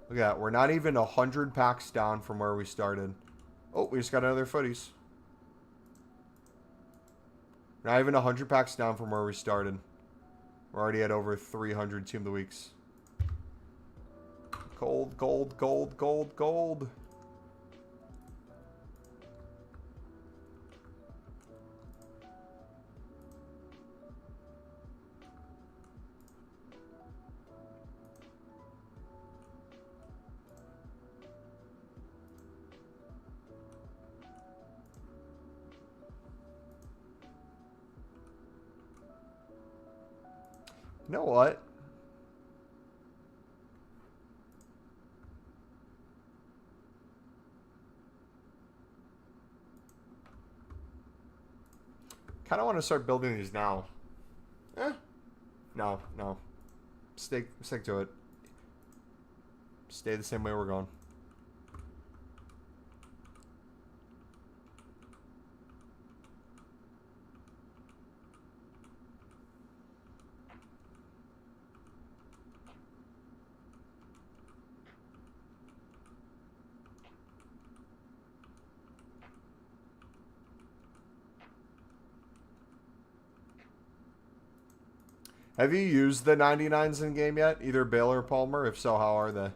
Look at that. We're not even 100 packs down from where we started. Oh, we just got another footies. Not even 100 packs down from where we started. We're already at over 300 Team of the Weeks. Gold, gold, gold, gold, gold. You know what? Kind of want to start building these now. No. Stick to it. Stay the same way we're going. Have you used the 99s in game yet? Either Bale or Palmer? If so, how are they?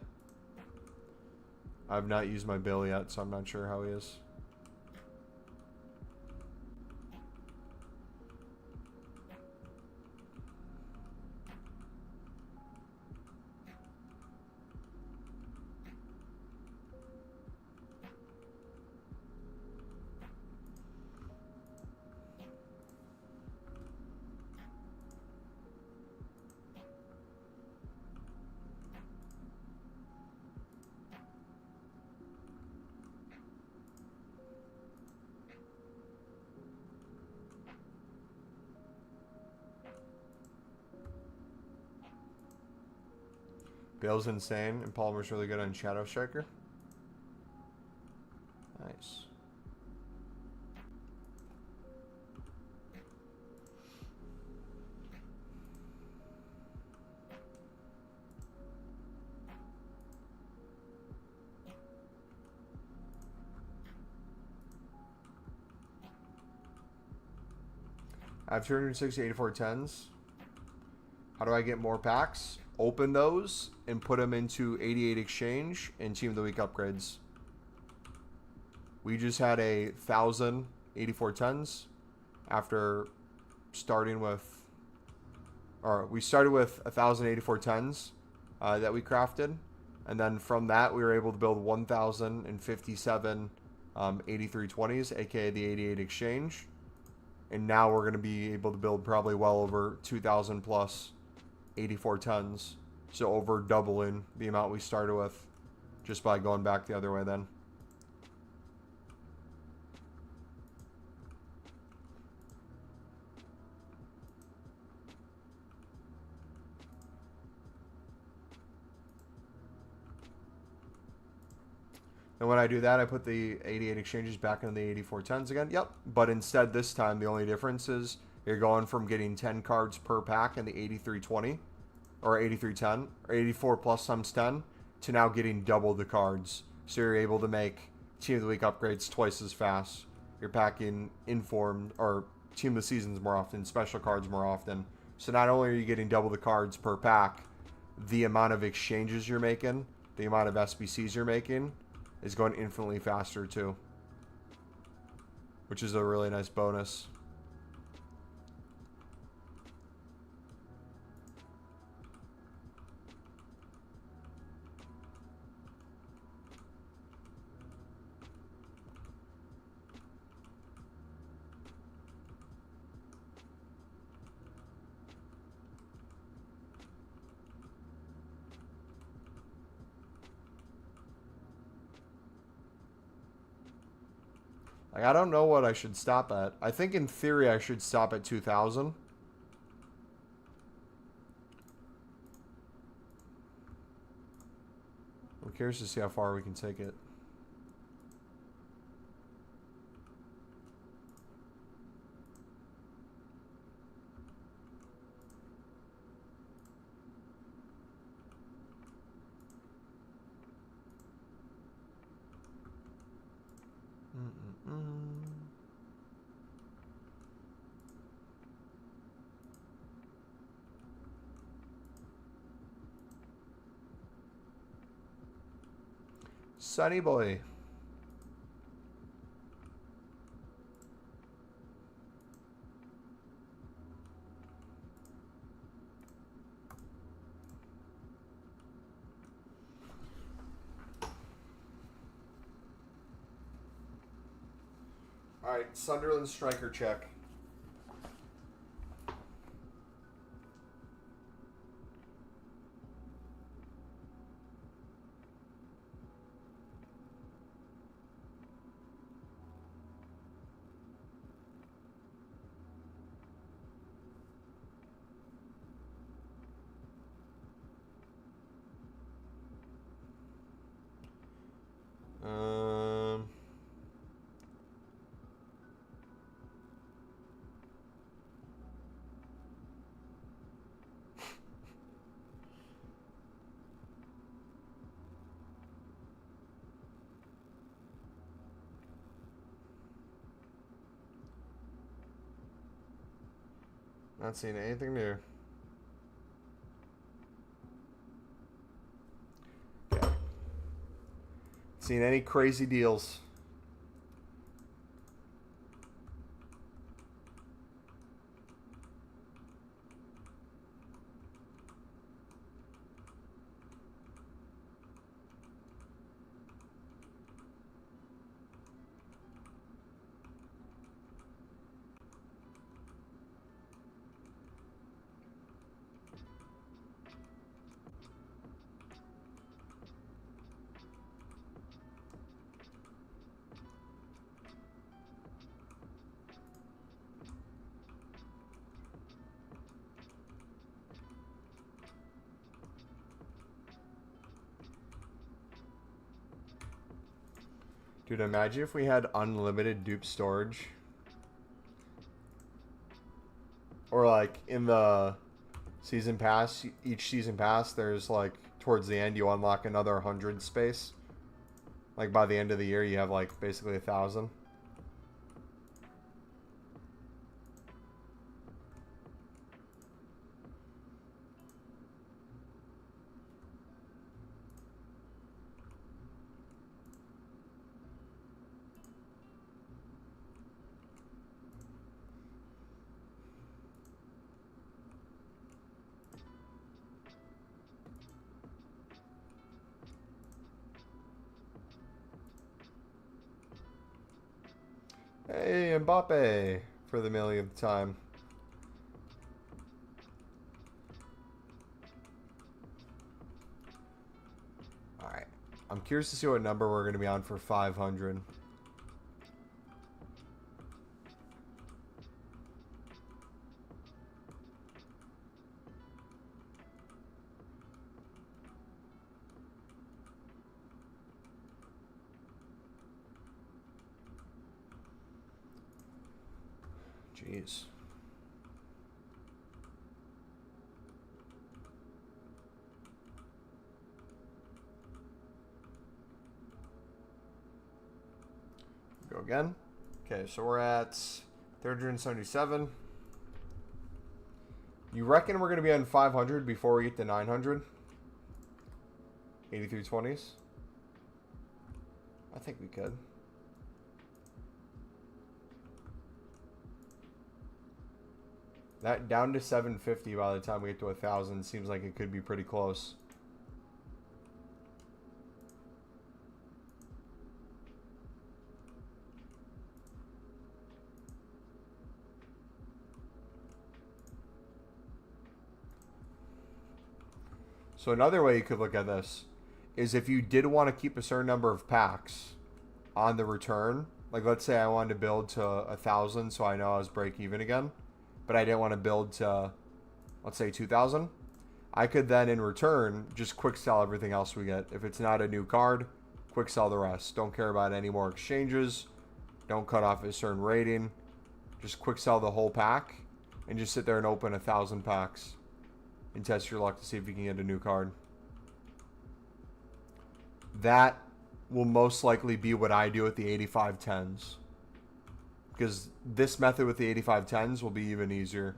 I've not used my Bale yet, so I'm not sure how he is. Bale's insane, and Palmer's really good on Shadow Striker. Nice. I have 260 84 10s. How do I get more packs? Open those and put them into 88 exchange and Team of the Week upgrades. We just had 1,000 84 10s after starting with, or we started with 1,000 84 10s that we crafted. And then from that, we were able to build 1,057 8320s, aka the 88 exchange. And now we're going to be able to build probably well over 2,000 plus 84 tons. So over doubling the amount we started with just by going back the other way then. And when I do that, I put the 88 exchanges back into the 84 tens again. Yep. But instead, this time, the only difference is you're going from getting 10 cards per pack in the 8320 or 8310 or 84 plus times 10 to now getting double the cards. So you're able to make Team of the Week upgrades twice as fast. You're packing informed or Team of the Seasons more often, special cards more often. So not only are you getting double the cards per pack, the amount of exchanges you're making, the amount of SBCs you're making, is going infinitely faster too, which is a really nice bonus. Like, I don't know what I should stop at. I think in theory I should stop at 2,000. I'm curious to see how far we can take it. Sunny boy. All right, Sunderland striker check. Not seeing anything new. Seen any crazy deals? Dude, imagine if we had unlimited dupe storage. Or like in the season pass, each season pass, there's like towards the end you unlock another 100 space. Like by the end of the year you have like basically 1,000. Hey, Mbappe for the millionth time. Alright. I'm curious to see what number we're going to be on for 500. Jeez. Go again. Okay, so we're at 377. You reckon we're going to be on 500 before we get to 900? 8320s? I think we could. That down to 750 by the time we get to 1,000 seems like it could be pretty close. So another way you could look at this is if you did want to keep a certain number of packs on the return, like let's say I wanted to build to 1,000 so I know I was break even again, but I didn't want to build to, let's say 2,000. I could then in return just quick sell everything else we get. If it's not a new card, quick sell the rest. Don't care about any more exchanges. Don't cut off a certain rating. Just quick sell the whole pack and just sit there and open 1,000 packs and test your luck to see if you can get a new card. That will most likely be what I do with the 85+10s. Because this method with the 85+10s will be even easier.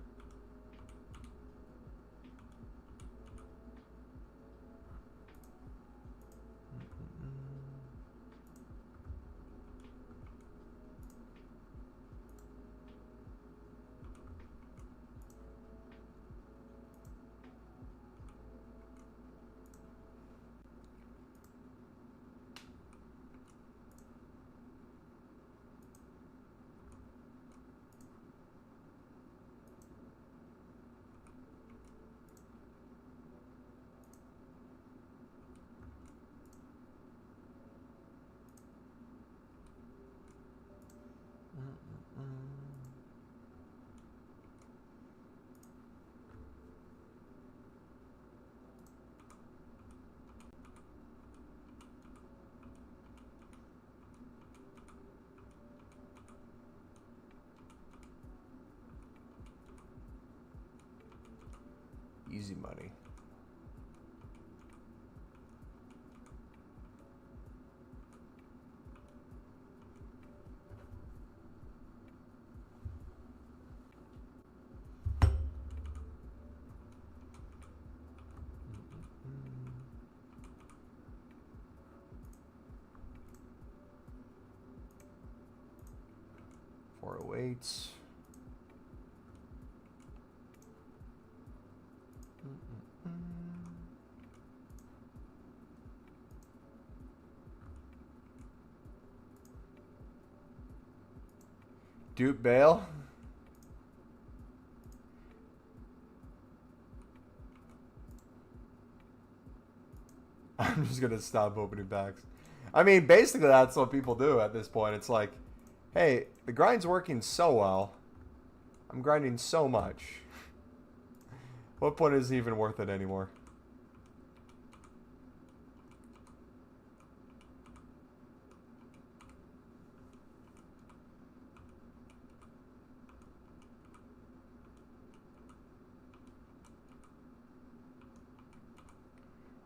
Easy money. 408. Dupe Bale. I'm just going to stop opening packs. I mean, basically that's what people do at this point. It's like, hey, the grind's working so well. I'm grinding so much. What point is it even worth it anymore?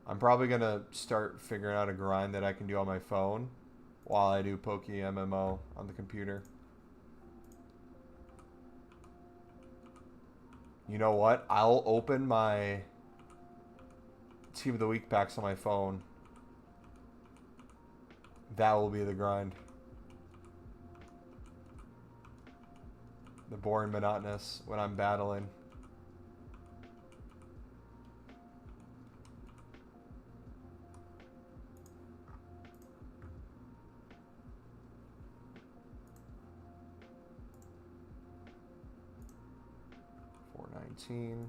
I'm probably going to start figuring out a grind that I can do on my phone while I do Poke MMO on the computer. You know what? I'll open my Team of the Week packs on my phone. That will be the grind. The boring monotonous when I'm battling. $4.19.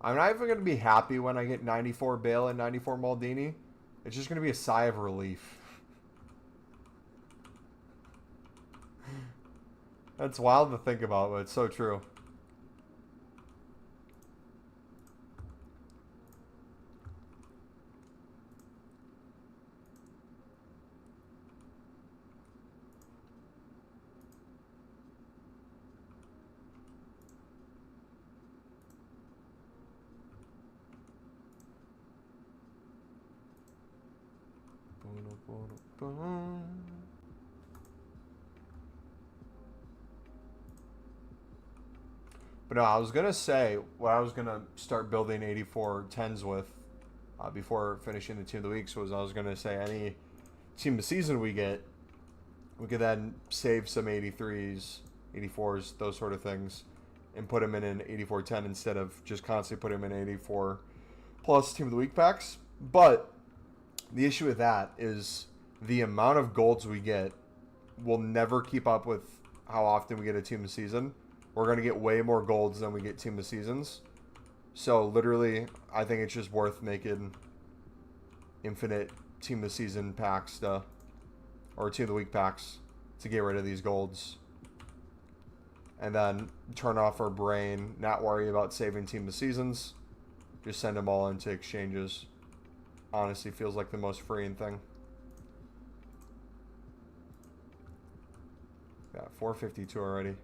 I'm not even going to be happy when I get 94 Bale and 94 Maldini. It's just going to be a sigh of relief. That's wild to think about, but it's so true. But no, I was going to say what I was going to start building 84+10s with before finishing the Team of the Weeks was I was going to say any Team of the Season we get, we could then save some 83s, 84s, those sort of things, and put them in an 84+10 instead of just constantly putting them in 84 plus Team of the Week packs. But the issue with that is the amount of golds we get will never keep up with how often we get a Team of the Season. We're going to get way more golds than we get Team of the Seasons. So literally, I think it's just worth making infinite Team of the Season packs or Team of the Week packs to get rid of these golds. And then turn off our brain, not worry about saving Team of the Seasons. Just send them all into exchanges. Honestly, feels like the most freeing thing. Yeah, 452 already.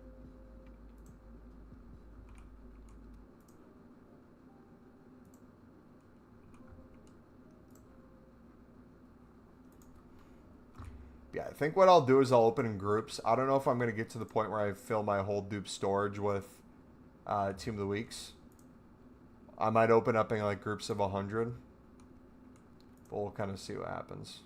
Yeah, I think what I'll do is I'll open in groups. I don't know if I'm going to get to the point where I fill my whole dupe storage with Team of the Weeks. I might open up in like groups of 100. But we'll kind of see what happens.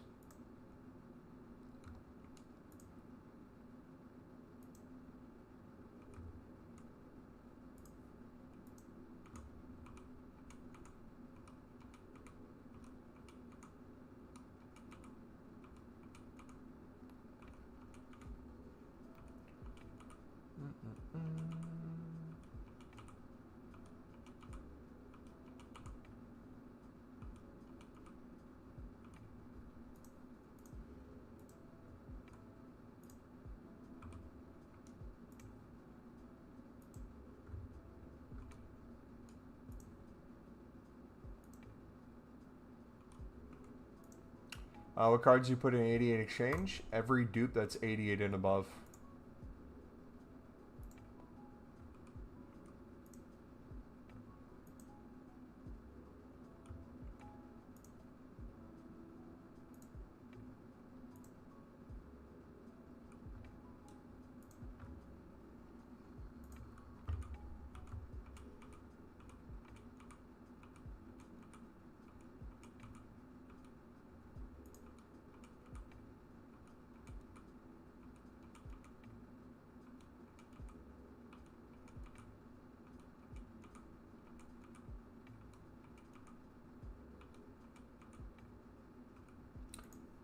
What cards you put in 88 exchange? Every dupe that's 88 and above.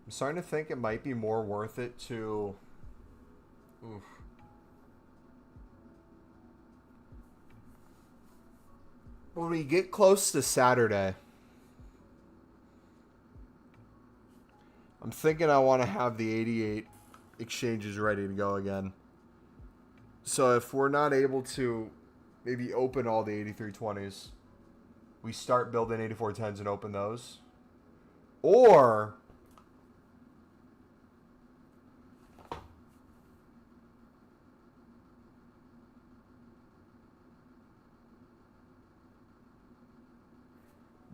I'm starting to think it might be more worth it to... Oof. When we get close to Saturday, I'm thinking I want to have the 88 exchanges ready to go again. So if we're not able to maybe open all the 8320s, we start building 8410s and open those. Or...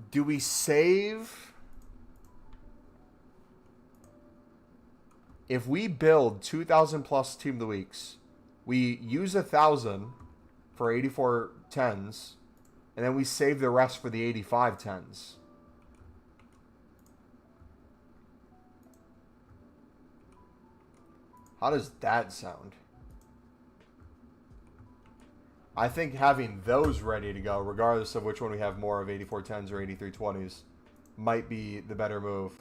do we save? If we build 2,000 plus Team of the Weeks, we use 1,000 for 84 10s, and then we save the rest for the 85 10s. How does that sound? I think having those ready to go, regardless of which one we have more of, 84 10s or 83 20s, might be the better move.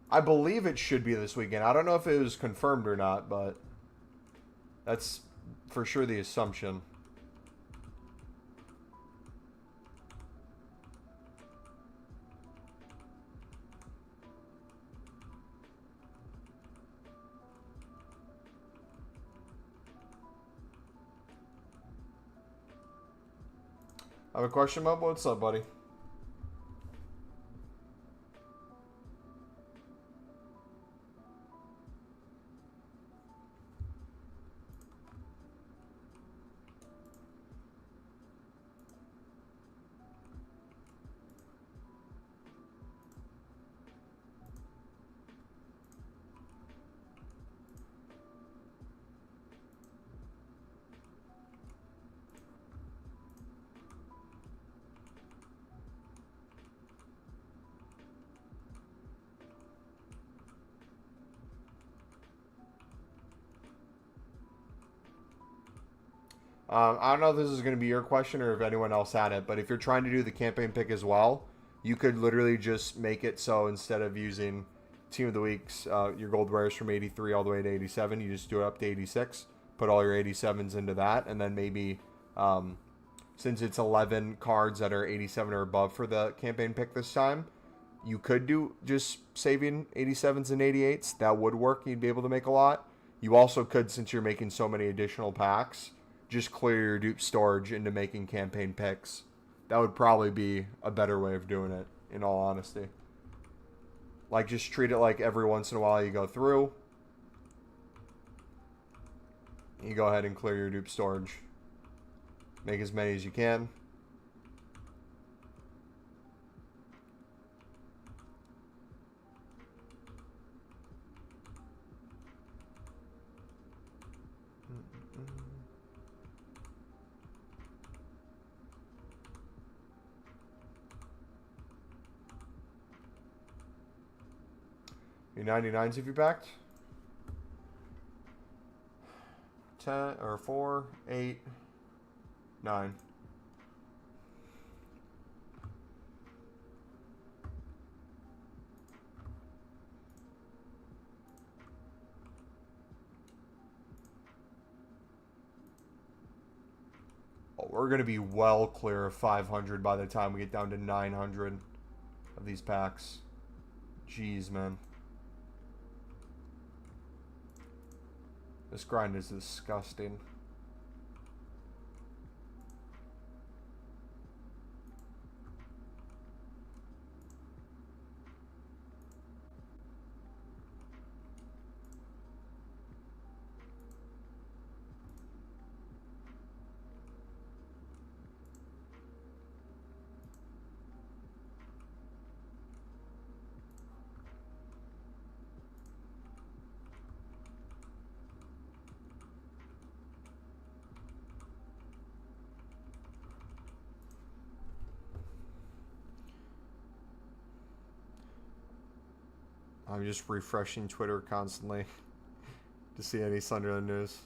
I believe it should be this weekend. I don't know if it was confirmed or not, but that's for sure the assumption. I have a question, Mumbo. What's up, buddy? I don't know if this is going to be your question or if anyone else had it, but if you're trying to do the campaign pick as well, you could literally just make it so instead of using Team of the Weeks, your gold rares from 83 all the way to 87, you just do it up to 86, put all your 87s into that, and then maybe, since it's 11 cards that are 87 or above for the campaign pick this time, you could do just saving 87s and 88s. That would work. You'd be able to make a lot. You also could, since you're making so many additional packs, just clear your dupe storage into making campaign picks. That would probably be a better way of doing it, in all honesty. Like, just treat it like every once in a while you go through, you go ahead and clear your dupe storage. Make as many as you can. Your 99s if you packed. 10 or 4, 8, 9. Oh, we're going to be well clear of 500 by the time we get down to 900 of these packs. Jeez, man. This grind is disgusting. I'm just refreshing Twitter constantly to see any Sunderland news.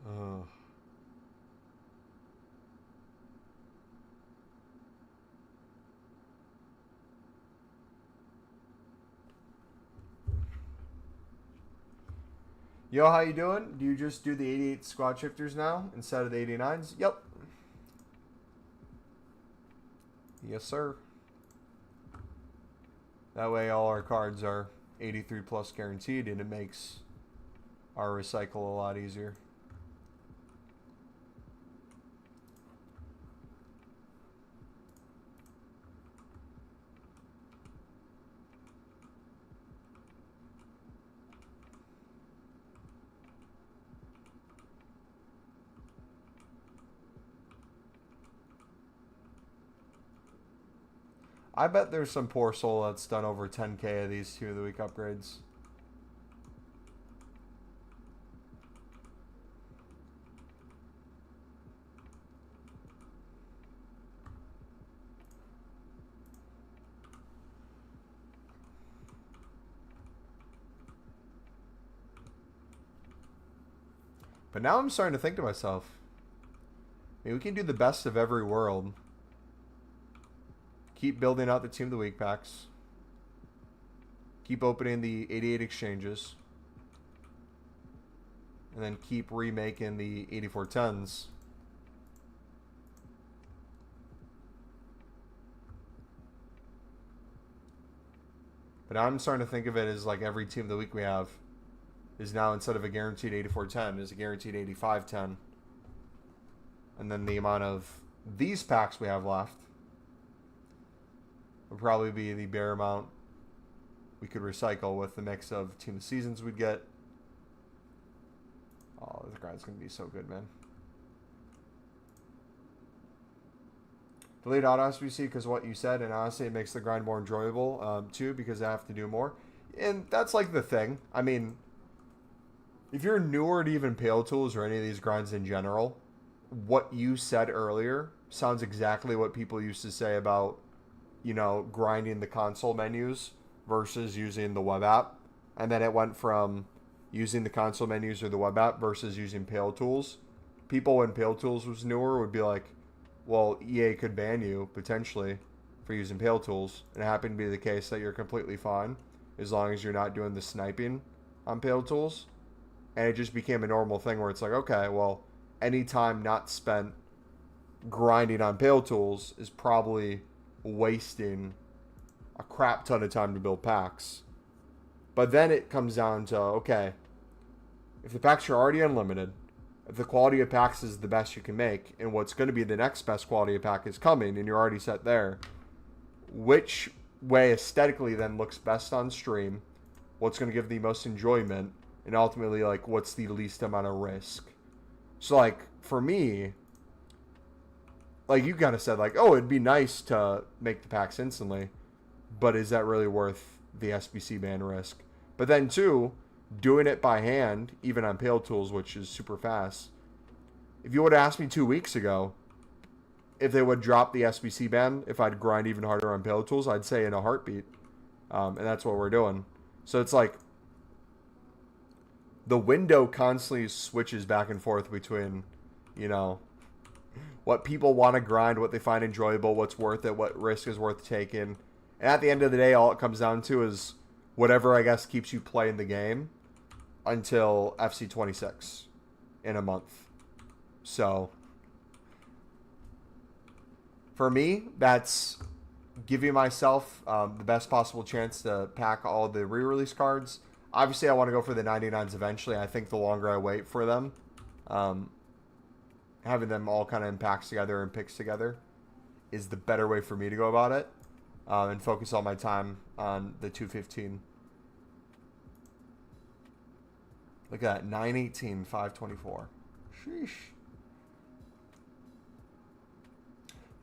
Oh. Yo, how you doing? Do you just do the 88 squad shifters now instead of the 89s? Yep. Yes, sir. That way all our cards are 83 plus guaranteed, and it makes our recycle a lot easier. I bet there's some poor soul that's done over 10K of these 2 of the week upgrades. But now I'm starting to think to myself, maybe we can do the best of every world. Keep building out the Team of the Week packs. Keep opening the 88 exchanges. And then keep remaking the 84+10s. But I'm starting to think of it as like every Team of the Week we have is now, instead of a guaranteed 84+10, is a guaranteed 85+10. And then the amount of these packs we have left would probably be the bare amount we could recycle with the mix of Team of the Seasons we'd get. Oh, this guy's going to be so good, man. Delete auto SBC because of what you said, and honestly it makes the grind more enjoyable too, because I have to do more. And that's like the thing. I mean, if you're newer to even Pale Tools or any of these grinds in general, what you said earlier sounds exactly what people used to say about, you know, grinding the console menus versus using the web app. And then it went from using the console menus or the web app versus using Pale Tools. People, when Pale Tools was newer, would be like, well, EA could ban you potentially for using Pale Tools. And it happened to be the case that you're completely fine as long as you're not doing the sniping on Pale Tools. And it just became a normal thing where it's like, okay, well, any time not spent grinding on Pale Tools is probably wasting a crap ton of time to build packs. But then it comes down to, okay, if the packs are already unlimited, if the quality of packs is the best you can make, and what's going to be the next best quality of pack is coming, and you're already set there, which way aesthetically then looks best on stream, what's going to give the most enjoyment, and ultimately, like, what's the least amount of risk? So, like, for me, like you kind of said, like, oh, it'd be nice to make the packs instantly, but is that really worth the SBC ban risk? But then, too, doing it by hand, even on Pale Tools, which is super fast, if you would have asked me 2 weeks ago if they would drop the SBC ban, if I'd grind even harder on Pale Tools, I'd say in a heartbeat. And that's what we're doing. So it's like the window constantly switches back and forth between, you know, what people want to grind, what they find enjoyable, what's worth it, what risk is worth taking. And at the end of the day, all it comes down to is whatever, I guess, keeps you playing the game until FC26 in a month. So for me, that's giving myself the best possible chance to pack all the re-release cards. Obviously, I want to go for the 99s eventually. I think the longer I wait for them, having them all kind of in packs together and picks together is the better way for me to go about it, and focus all my time on the 215. Look at that, 918, 524. Sheesh.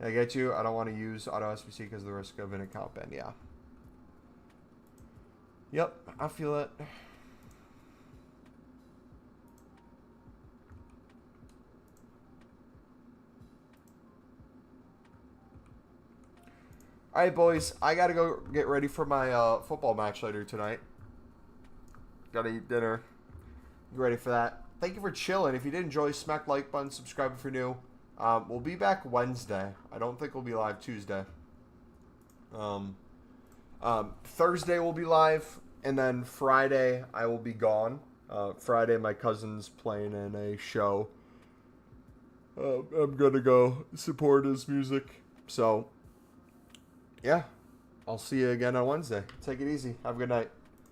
I get you. I don't want to use auto SBC because of the risk of an account ban. Yeah. Yep, I feel it. All right, boys. I got to go get ready for my football match later tonight. Got to eat dinner. Get ready for that. Thank you for chilling. If you did enjoy, smack like button, subscribe if you're new. We'll be back Wednesday. I don't think we'll be live Tuesday. Thursday we'll be live, and then Friday I will be gone. Friday my cousin's playing in a show. I'm gonna go support his music. So, yeah, I'll see you again on Wednesday. Take it easy. Have a good night.